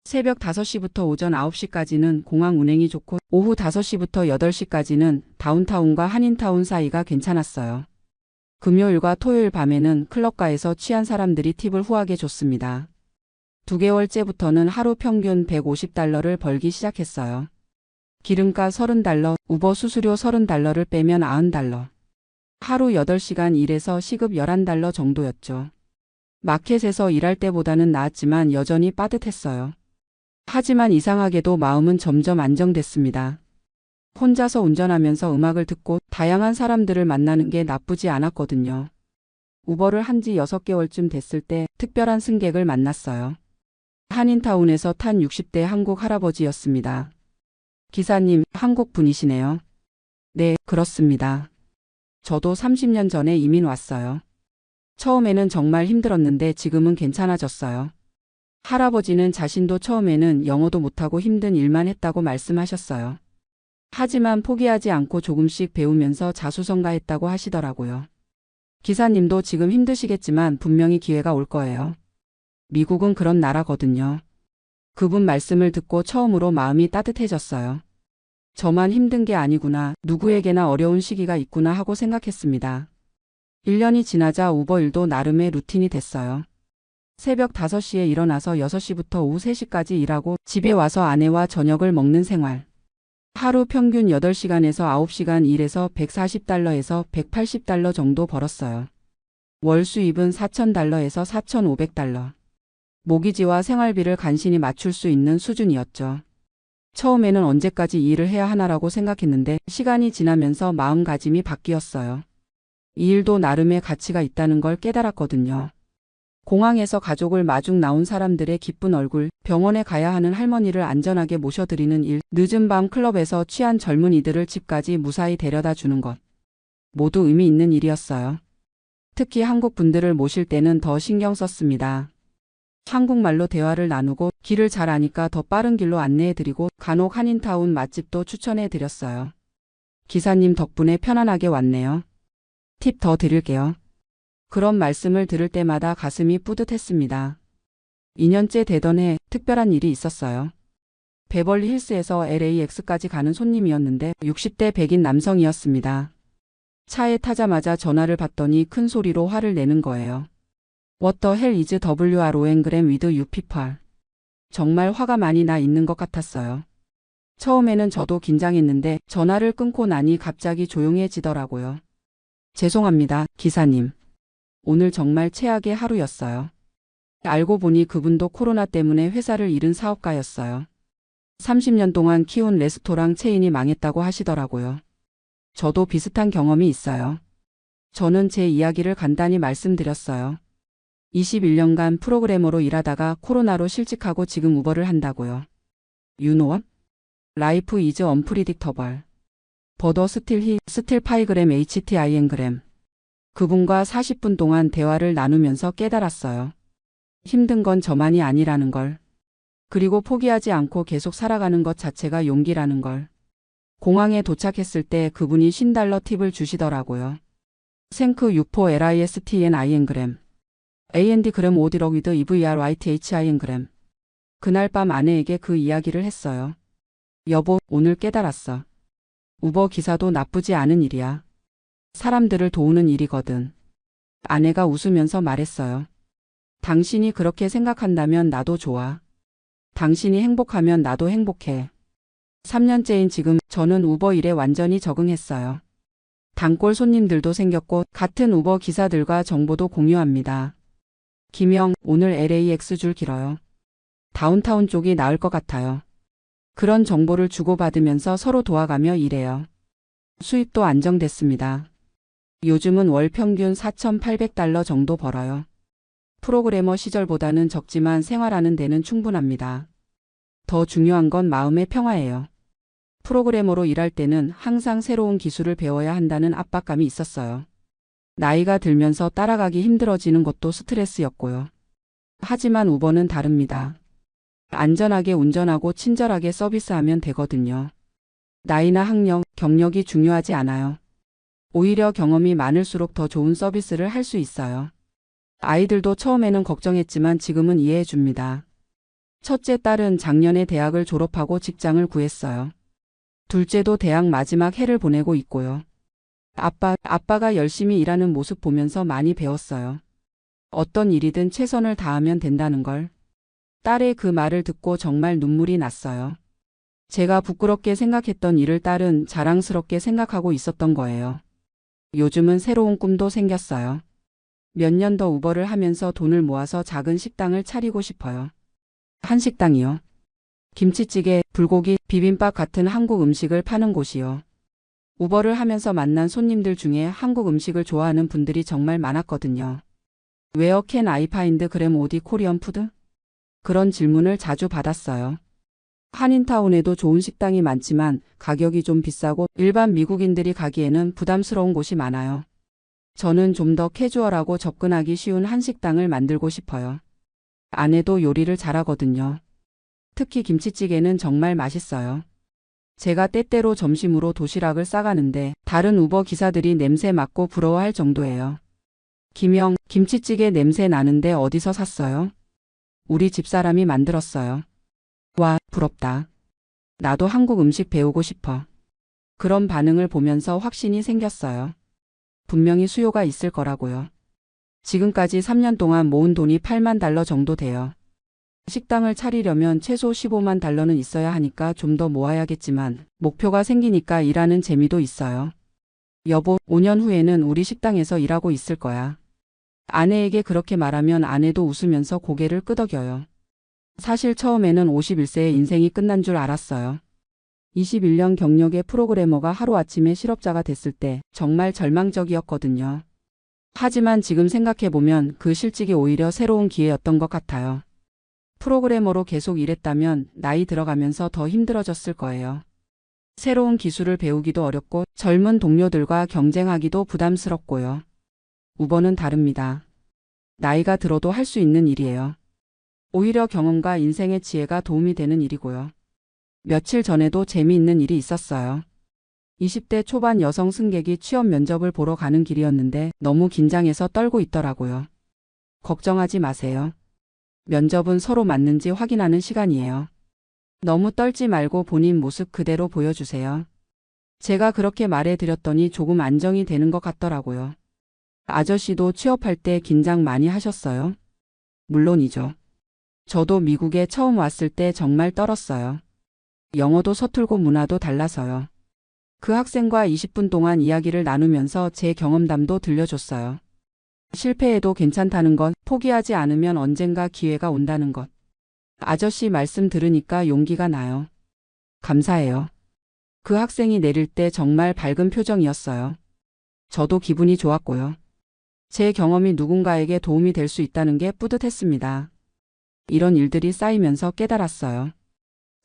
새벽 5시부터 오전 9시까지는 공항 운행이 좋고 오후 5시부터 8시까지는 다운타운과 한인타운 사이가 괜찮았어요. 금요일과 토요일 밤에는 클럽가에서 취한 사람들이 팁을 후하게 줬습니다. 2개월째부터는 하루 평균 150달러를 벌기 시작했어요. 기름값 30달러, 우버 수수료 30달러를 빼면 90달러. 하루 8시간 일해서 시급 11달러 정도였죠. 마켓에서 일할 때보다는 나았지만 여전히 빠듯했어요. 하지만 이상하게도 마음은 점점 안정됐습니다. 혼자서 운전하면서 음악을 듣고 다양한 사람들을 만나는 게 나쁘지 않았거든요. 우버를 한 지 6개월쯤 됐을 때 특별한 승객을 만났어요. 한인타운에서 탄 60대 한국 할아버지였습니다. 기사님, 한국 분이시네요. 네, 그렇습니다. 저도 30년 전에 이민 왔어요. 처음에는 정말 힘들었는데 지금은 괜찮아졌어요. 할아버지는 자신도 처음에는 영어도 못하고 힘든 일만 했다고 말씀하셨어요. 하지만 포기하지 않고 조금씩 배우면서 자수성가했다고 하시더라고요. 기사님도 지금 힘드시겠지만 분명히 기회가 올 거예요. 미국은 그런 나라거든요. 그분 말씀을 듣고 처음으로 마음이 따뜻해졌어요. 저만 힘든 게 아니구나, 누구에게나 어려운 시기가 있구나 하고 생각했습니다. 1년이 지나자 우버 일도 나름의 루틴이 됐어요. 새벽 5시에 일어나서 6시부터 오후 3시까지 일하고 집에 와서 아내와 저녁을 먹는 생활. 하루 평균 8시간에서 9시간 일해서 140달러에서 180달러 정도 벌었어요. 월 수입은 4,000달러에서 4,500달러. 모기지와 생활비를 간신히 맞출 수 있는 수준이었죠. 처음에는 언제까지 이 일을 해야 하나라고 생각했는데 시간이 지나면서 마음가짐이 바뀌었어요. 이 일도 나름의 가치가 있다는 걸 깨달았거든요. 공항에서 가족을 마중 나온 사람들의 기쁜 얼굴, 병원에 가야 하는 할머니를 안전하게 모셔드리는 일, 늦은 밤 클럽에서 취한 젊은이들을 집까지 무사히 데려다 주는 것. 모두 의미 있는 일이었어요. 특히 한국 분들을 모실 때는 더 신경 썼습니다. 한국말로 대화를 나누고 길을 잘 아니까 더 빠른 길로 안내해드리고 간혹 한인타운 맛집도 추천해드렸어요. 기사님 덕분에 편안하게 왔네요. 팁 더 드릴게요. 그런 말씀을 들을 때마다 가슴이 뿌듯했습니다. 2년째 되던 해 특별한 일이 있었어요. 베벌리 힐스에서 LAX까지 가는 손님이었는데 60대 백인 남성이었습니다. 차에 타자마자 전화를 받더니 큰 소리로 화를 내는 거예요. What the hell is WRONgram with you people? 정말 화가 많이 나 있는 것 같았어요. 처음에는 저도 긴장했는데 전화를 끊고 나니 갑자기 조용해지더라고요. 죄송합니다, 기사님. 오늘 정말 최악의 하루였어요. 알고 보니 그분도 코로나 때문에 회사를 잃은 사업가였어요. 30년 동안 키운 레스토랑 체인이 망했다고 하시더라고요. 저도 비슷한 경험이 있어요. 저는 제 이야기를 간단히 말씀드렸어요. 21년간 프로그래머로 일하다가 코로나로 실직하고 지금 우버를 한다고요. You know what? Life is unpredictable. But still 5g HTINgram. 그분과 40분 동안 대화를 나누면서 깨달았어요. 힘든 건 저만이 아니라는 걸. 그리고 포기하지 않고 계속 살아가는 것 자체가 용기라는 걸. 공항에 도착했을 때 그분이 $50 팁을 주시더라고요. Thank you for LISTNINgram. A&D 그램 오디럭 위드 EVRYTHINgram. 그날 밤 아내에게 그 이야기를 했어요. 여보, 오늘 깨달았어. 우버 기사도 나쁘지 않은 일이야. 사람들을 도우는 일이거든. 아내가 웃으면서 말했어요. 당신이 그렇게 생각한다면 나도 좋아. 당신이 행복하면 나도 행복해. 3년째인 지금 저는 우버 일에 완전히 적응했어요. 단골 손님들도 생겼고 같은 우버 기사들과 정보도 공유합니다. 김영, 오늘 LAX 줄 길어요. 다운타운 쪽이 나을 것 같아요. 그런 정보를 주고받으면서 서로 도와가며 일해요. 수입도 안정됐습니다. 요즘은 월 평균 $4,800 정도 벌어요. 프로그래머 시절보다는 적지만 생활하는 데는 충분합니다. 더 중요한 건 마음의 평화예요. 프로그래머로 일할 때는 항상 새로운 기술을 배워야 한다는 압박감이 있었어요. 나이가 들면서 따라가기 힘들어지는 것도 스트레스였고요. 하지만 우버는 다릅니다. 안전하게 운전하고 친절하게 서비스하면 되거든요. 나이나 학력, 경력이 중요하지 않아요. 오히려 경험이 많을수록 더 좋은 서비스를 할 수 있어요. 아이들도 처음에는 걱정했지만 지금은 이해해 줍니다. 첫째 딸은 작년에 대학을 졸업하고 직장을 구했어요. 둘째도 대학 마지막 해를 보내고 있고요. 아빠가 열심히 일하는 모습 보면서 많이 배웠어요. 어떤 일이든 최선을 다하면 된다는 걸. 딸의 그 말을 듣고 정말 눈물이 났어요. 제가 부끄럽게 생각했던 일을 딸은 자랑스럽게 생각하고 있었던 거예요. 요즘은 새로운 꿈도 생겼어요. 몇 년 더 우버를 하면서 돈을 모아서 작은 식당을 차리고 싶어요. 한식당이요. 김치찌개, 불고기, 비빔밥 같은 한국 음식을 파는 곳이요. 우버를 하면서 만난 손님들 중에 한국 음식을 좋아하는 분들이 정말 많았거든요. Where can I find gram 오디 코리안 푸드? 그런 질문을 자주 받았어요. 한인타운에도 좋은 식당이 많지만 가격이 좀 비싸고 일반 미국인들이 가기에는 부담스러운 곳이 많아요. 저는 좀 더 캐주얼하고 접근하기 쉬운 한식당을 만들고 싶어요. 아내도 요리를 잘하거든요. 특히 김치찌개는 정말 맛있어요. 제가 때때로 점심으로 도시락을 싸가는데 다른 우버 기사들이 냄새 맡고 부러워할 정도예요. 김영, 김치찌개 냄새 나는데 어디서 샀어요? 우리 집사람이 만들었어요. 와, 부럽다. 나도 한국 음식 배우고 싶어. 그런 반응을 보면서 확신이 생겼어요. 분명히 수요가 있을 거라고요. 지금까지 3년 동안 모은 돈이 $80,000 정도 돼요. 식당을 차리려면 최소 $150,000는 있어야 하니까 좀 더 모아야겠지만 목표가 생기니까 일하는 재미도 있어요. 여보, 5년 후에는 우리 식당에서 일하고 있을 거야. 아내에게 그렇게 말하면 아내도 웃으면서 고개를 끄덕여요. 사실 처음에는 51세의 인생이 끝난 줄 알았어요. 21년 경력의 프로그래머가 하루아침에 실업자가 됐을 때 정말 절망적이었거든요. 하지만 지금 생각해보면 그 실직이 오히려 새로운 기회였던 것 같아요. 프로그래머로 계속 일했다면 나이 들어가면서 더 힘들어졌을 거예요. 새로운 기술을 배우기도 어렵고 젊은 동료들과 경쟁하기도 부담스럽고요. 우버는 다릅니다. 나이가 들어도 할 수 있는 일이에요. 오히려 경험과 인생의 지혜가 도움이 되는 일이고요. 며칠 전에도 재미있는 일이 있었어요. 20대 초반 여성 승객이 취업 면접을 보러 가는 길이었는데 너무 긴장해서 떨고 있더라고요. 걱정하지 마세요. 면접은 서로 맞는지 확인하는 시간이에요. 너무 떨지 말고 본인 모습 그대로 보여주세요. 제가 그렇게 말해드렸더니 조금 안정이 되는 것 같더라고요. 아저씨도 취업할 때 긴장 많이 하셨어요? 물론이죠. 저도 미국에 처음 왔을 때 정말 떨었어요. 영어도 서툴고 문화도 달라서요. 그 학생과 20분 동안 이야기를 나누면서 제 경험담도 들려줬어요. 실패해도 괜찮다는 것, 포기하지 않으면 언젠가 기회가 온다는 것. 아저씨 말씀 들으니까 용기가 나요. 감사해요. 그 학생이 내릴 때 정말 밝은 표정이었어요. 저도 기분이 좋았고요. 제 경험이 누군가에게 도움이 될 수 있다는 게 뿌듯했습니다. 이런 일들이 쌓이면서 깨달았어요.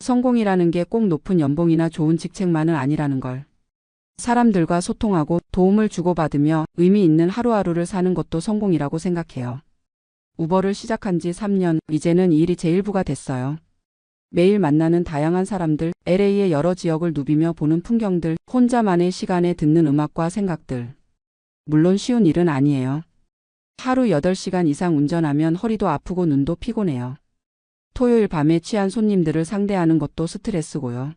성공이라는 게 꼭 높은 연봉이나 좋은 직책만은 아니라는 걸. 사람들과 소통하고 도움을 주고받으며 의미 있는 하루하루를 사는 것도 성공이라고 생각해요. 우버를 시작한 지 3년, 이제는 이 일이 제 일부가 됐어요. 매일 만나는 다양한 사람들, LA의 여러 지역을 누비며 보는 풍경들, 혼자만의 시간에 듣는 음악과 생각들. 물론 쉬운 일은 아니에요. 하루 8시간 이상 운전하면 허리도 아프고 눈도 피곤해요. 토요일 밤에 취한 손님들을 상대하는 것도 스트레스고요.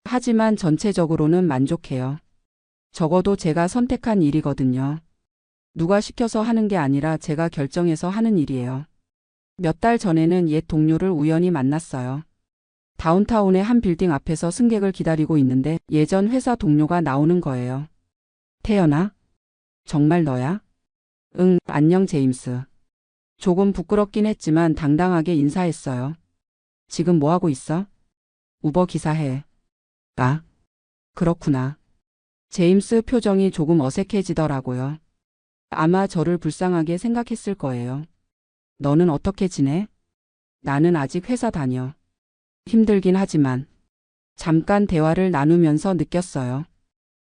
하지만 전체적으로는 만족해요. 적어도 제가 선택한 일이거든요. 누가 시켜서 하는 게 아니라 제가 결정해서 하는 일이에요. 몇 달 전에는 옛 동료를 우연히 만났어요. 다운타운의 한 빌딩 앞에서 승객을 기다리고 있는데 예전 회사 동료가 나오는 거예요. 태연아? 정말 너야? 응, 안녕 제임스. 조금 부끄럽긴 했지만 당당하게 인사했어요. 지금 뭐 하고 있어? 우버 기사해. 아, 그렇구나. 제임스 표정이 조금 어색해지더라고요. 아마 저를 불쌍하게 생각했을 거예요. 너는 어떻게 지내? 나는 아직 회사 다녀. 힘들긴 하지만. 잠깐 대화를 나누면서 느꼈어요.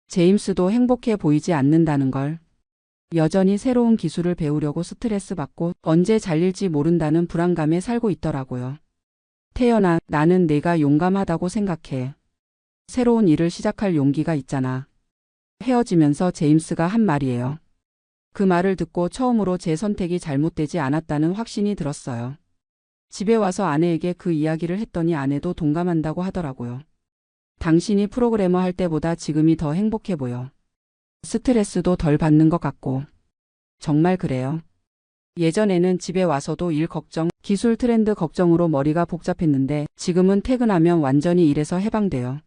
제임스도 행복해 보이지 않는다는 걸. 여전히 새로운 기술을 배우려고 스트레스 받고 언제 잘릴지 모른다는 불안감에 살고 있더라고요. 태연아, 나는 내가 용감하다고 생각해. 새로운 일을 시작할 용기가 있잖아. 헤어지면서 제임스가 한 말이에요. 그 말을 듣고 처음으로 제 선택이 잘못되지 않았다는 확신이 들었어요. 집에 와서 아내에게 그 이야기를 했더니 아내도 동감한다고 하더라고요. 당신이 프로그래머 할 때보다 지금이 더 행복해 보여. 스트레스도 덜 받는 것 같고. 정말 그래요. 예전에는 집에 와서도 일 걱정, 기술 트렌드 걱정으로 머리가 복잡했는데 지금은 퇴근하면 완전히 일에서 해방돼요.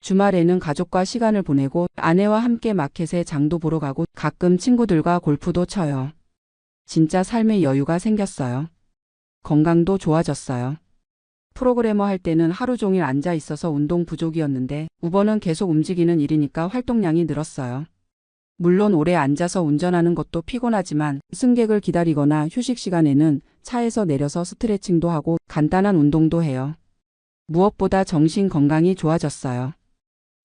주말에는 가족과 시간을 보내고 아내와 함께 마켓에 장도 보러 가고 가끔 친구들과 골프도 쳐요. 진짜 삶의 여유가 생겼어요. 건강도 좋아졌어요. 프로그래머 할 때는 하루 종일 앉아 있어서 운동 부족이었는데 우버는 계속 움직이는 일이니까 활동량이 늘었어요. 물론 오래 앉아서 운전하는 것도 피곤하지만 승객을 기다리거나 휴식 시간에는 차에서 내려서 스트레칭도 하고 간단한 운동도 해요. 무엇보다 정신 건강이 좋아졌어요.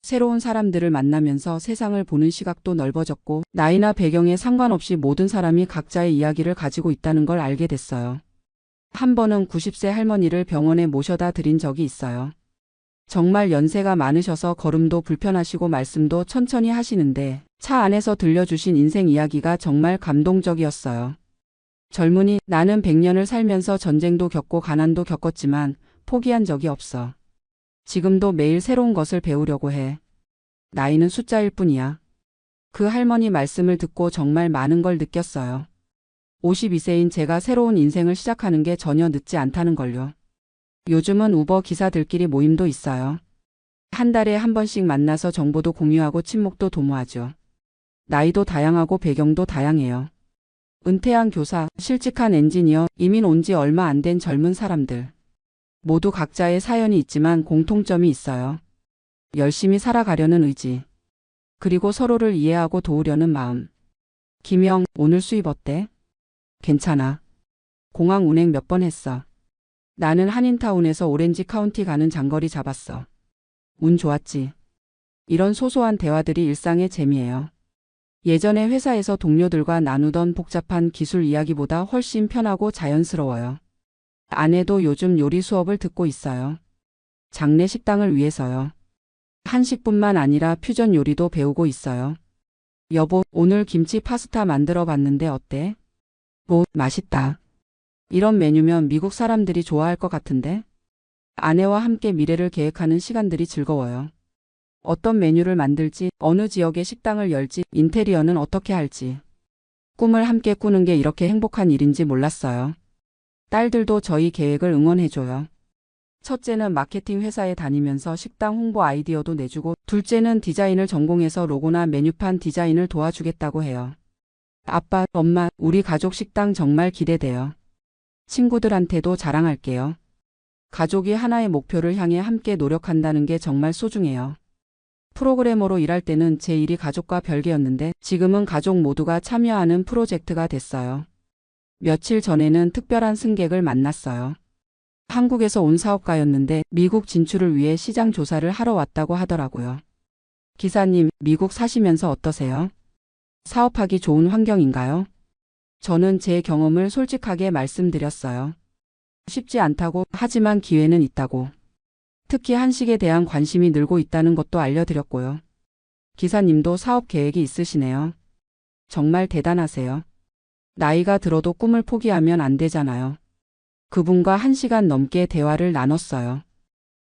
새로운 사람들을 만나면서 세상을 보는 시각도 넓어졌고 나이나 배경에 상관없이 모든 사람이 각자의 이야기를 가지고 있다는 걸 알게 됐어요. 한 번은 90세 할머니를 병원에 모셔다 드린 적이 있어요. 정말 연세가 많으셔서 걸음도 불편하시고 말씀도 천천히 하시는데 차 안에서 들려주신 인생 이야기가 정말 감동적이었어요. 젊은이, 나는 100년을 살면서 전쟁도 겪고 가난도 겪었지만 포기한 적이 없어. 지금도 매일 새로운 것을 배우려고 해. 나이는 숫자일 뿐이야. 그 할머니 말씀을 듣고 정말 많은 걸 느꼈어요. 52세인 제가 새로운 인생을 시작하는 게 전혀 늦지 않다는 걸요. 요즘은 우버 기사들끼리 모임도 있어요. 한 달에 한 번씩 만나서 정보도 공유하고 친목도 도모하죠. 나이도 다양하고 배경도 다양해요. 은퇴한 교사, 실직한 엔지니어, 이민 온 지 얼마 안 된 젊은 사람들. 모두 각자의 사연이 있지만 공통점이 있어요. 열심히 살아가려는 의지. 그리고 서로를 이해하고 도우려는 마음. 김영, 오늘 수입 어때? 괜찮아. 공항 운행 몇 번 했어. 나는 한인타운에서 오렌지 카운티 가는 장거리 잡았어. 운 좋았지. 이런 소소한 대화들이 일상의 재미예요. 예전에 회사에서 동료들과 나누던 복잡한 기술 이야기보다 훨씬 편하고 자연스러워요. 아내도 요즘 요리 수업을 듣고 있어요. 장래 식당을 위해서요. 한식뿐만 아니라 퓨전 요리도 배우고 있어요. 여보, 오늘 김치 파스타 만들어 봤는데 어때? 오, 맛있다. 이런 메뉴면 미국 사람들이 좋아할 것 같은데? 아내와 함께 미래를 계획하는 시간들이 즐거워요. 어떤 메뉴를 만들지, 어느 지역의 식당을 열지, 인테리어는 어떻게 할지. 꿈을 함께 꾸는 게 이렇게 행복한 일인지 몰랐어요. 딸들도 저희 계획을 응원해줘요. 첫째는 마케팅 회사에 다니면서 식당 홍보 아이디어도 내주고, 둘째는 디자인을 전공해서 로고나 메뉴판 디자인을 도와주겠다고 해요. 아빠, 엄마, 우리 가족 식당 정말 기대돼요. 친구들한테도 자랑할게요. 가족이 하나의 목표를 향해 함께 노력한다는 게 정말 소중해요. 프로그래머로 일할 때는 제 일이 가족과 별개였는데 지금은 가족 모두가 참여하는 프로젝트가 됐어요. 며칠 전에는 특별한 승객을 만났어요. 한국에서 온 사업가였는데 미국 진출을 위해 시장 조사를 하러 왔다고 하더라고요. 기사님, 미국 사시면서 어떠세요? 사업하기 좋은 환경인가요? 저는 제 경험을 솔직하게 말씀드렸어요. 쉽지 않다고, 하지만 기회는 있다고. 특히 한식에 대한 관심이 늘고 있다는 것도 알려드렸고요. 기사님도 사업 계획이 있으시네요. 정말 대단하세요. 나이가 들어도 꿈을 포기하면 안 되잖아요. 그분과 1시간 넘게 대화를 나눴어요.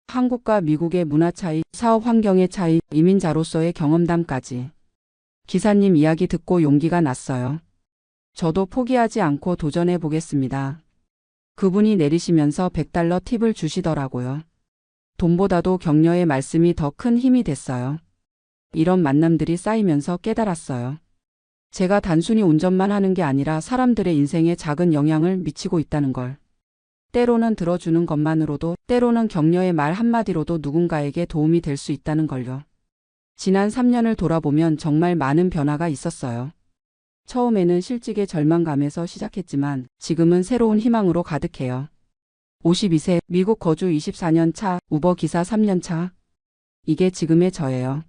한국과 미국의 문화 차이, 사업 환경의 차이, 이민자로서의 경험담까지. 기사님 이야기 듣고 용기가 났어요. 저도 포기하지 않고 도전해 보겠습니다. 그분이 내리시면서 $100 팁을 주시더라고요. 돈보다도 격려의 말씀이 더 큰 힘이 됐어요. 이런 만남들이 쌓이면서 깨달았어요. 제가 단순히 운전만 하는 게 아니라 사람들의 인생에 작은 영향을 미치고 있다는 걸. 때로는 들어주는 것만으로도, 때로는 격려의 말 한마디로도 누군가에게 도움이 될 수 있다는 걸요. 지난 3년을 돌아보면 정말 많은 변화가 있었어요. 처음에는 실직의 절망감에서 시작했지만 지금은 새로운 희망으로 가득해요. 52세, 미국 거주 24년 차, 우버 기사 3년 차. 이게 지금의 저예요.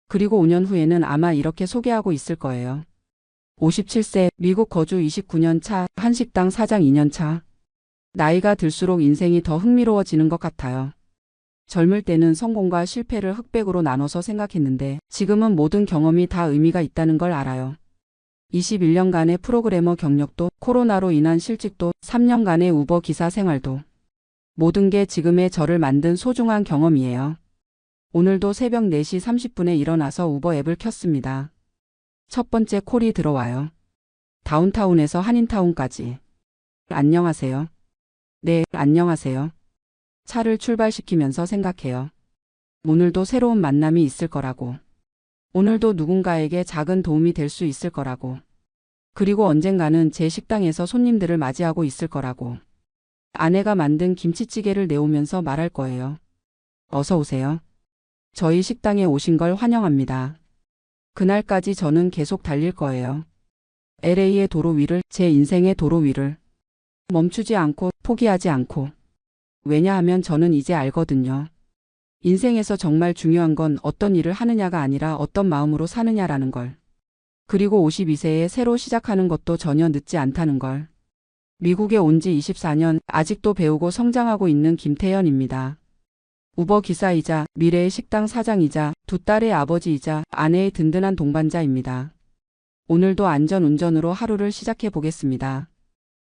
그리고 5년 후에는 아마 이렇게 소개하고 있을 거예요. 57세, 미국 거주 29년 차, 한식당 사장 2년 차. 나이가 들수록 인생이 더 흥미로워지는 것 같아요. 젊을 때는 성공과 실패를 흑백으로 나눠서 생각했는데 지금은 모든 경험이 다 의미가 있다는 걸 알아요. 21년간의 프로그래머 경력도, 코로나로 인한 실직도, 3년간의 우버 기사 생활도. 모든 게 지금의 저를 만든 소중한 경험이에요. 오늘도 새벽 4시 30분에 일어나서 우버 앱을 켰습니다. 첫 번째 콜이 들어와요. 다운타운에서 한인타운까지. 안녕하세요. 네, 안녕하세요. 차를 출발시키면서 생각해요. 오늘도 새로운 만남이 있을 거라고. 오늘도 누군가에게 작은 도움이 될 수 있을 거라고. 그리고 언젠가는 제 식당에서 손님들을 맞이하고 있을 거라고. 아내가 만든 김치찌개를 내오면서 말할 거예요. 어서 오세요. 저희 식당에 오신 걸 환영합니다. 그날까지 저는 계속 달릴 거예요. LA의 도로 위를, 제 인생의 도로 위를. 멈추지 않고, 포기하지 않고. 왜냐하면 저는 이제 알거든요. 인생에서 정말 중요한 건 어떤 일을 하느냐가 아니라 어떤 마음으로 사느냐라는 걸. 그리고 52세에 새로 시작하는 것도 전혀 늦지 않다는 걸. 미국에 온 지 24년, 아직도 배우고 성장하고 있는 김태현입니다. 우버 기사이자 미래의 식당 사장이자 두 딸의 아버지이자 아내의 든든한 동반자입니다. 오늘도 안전 운전으로 하루를 시작해 보겠습니다.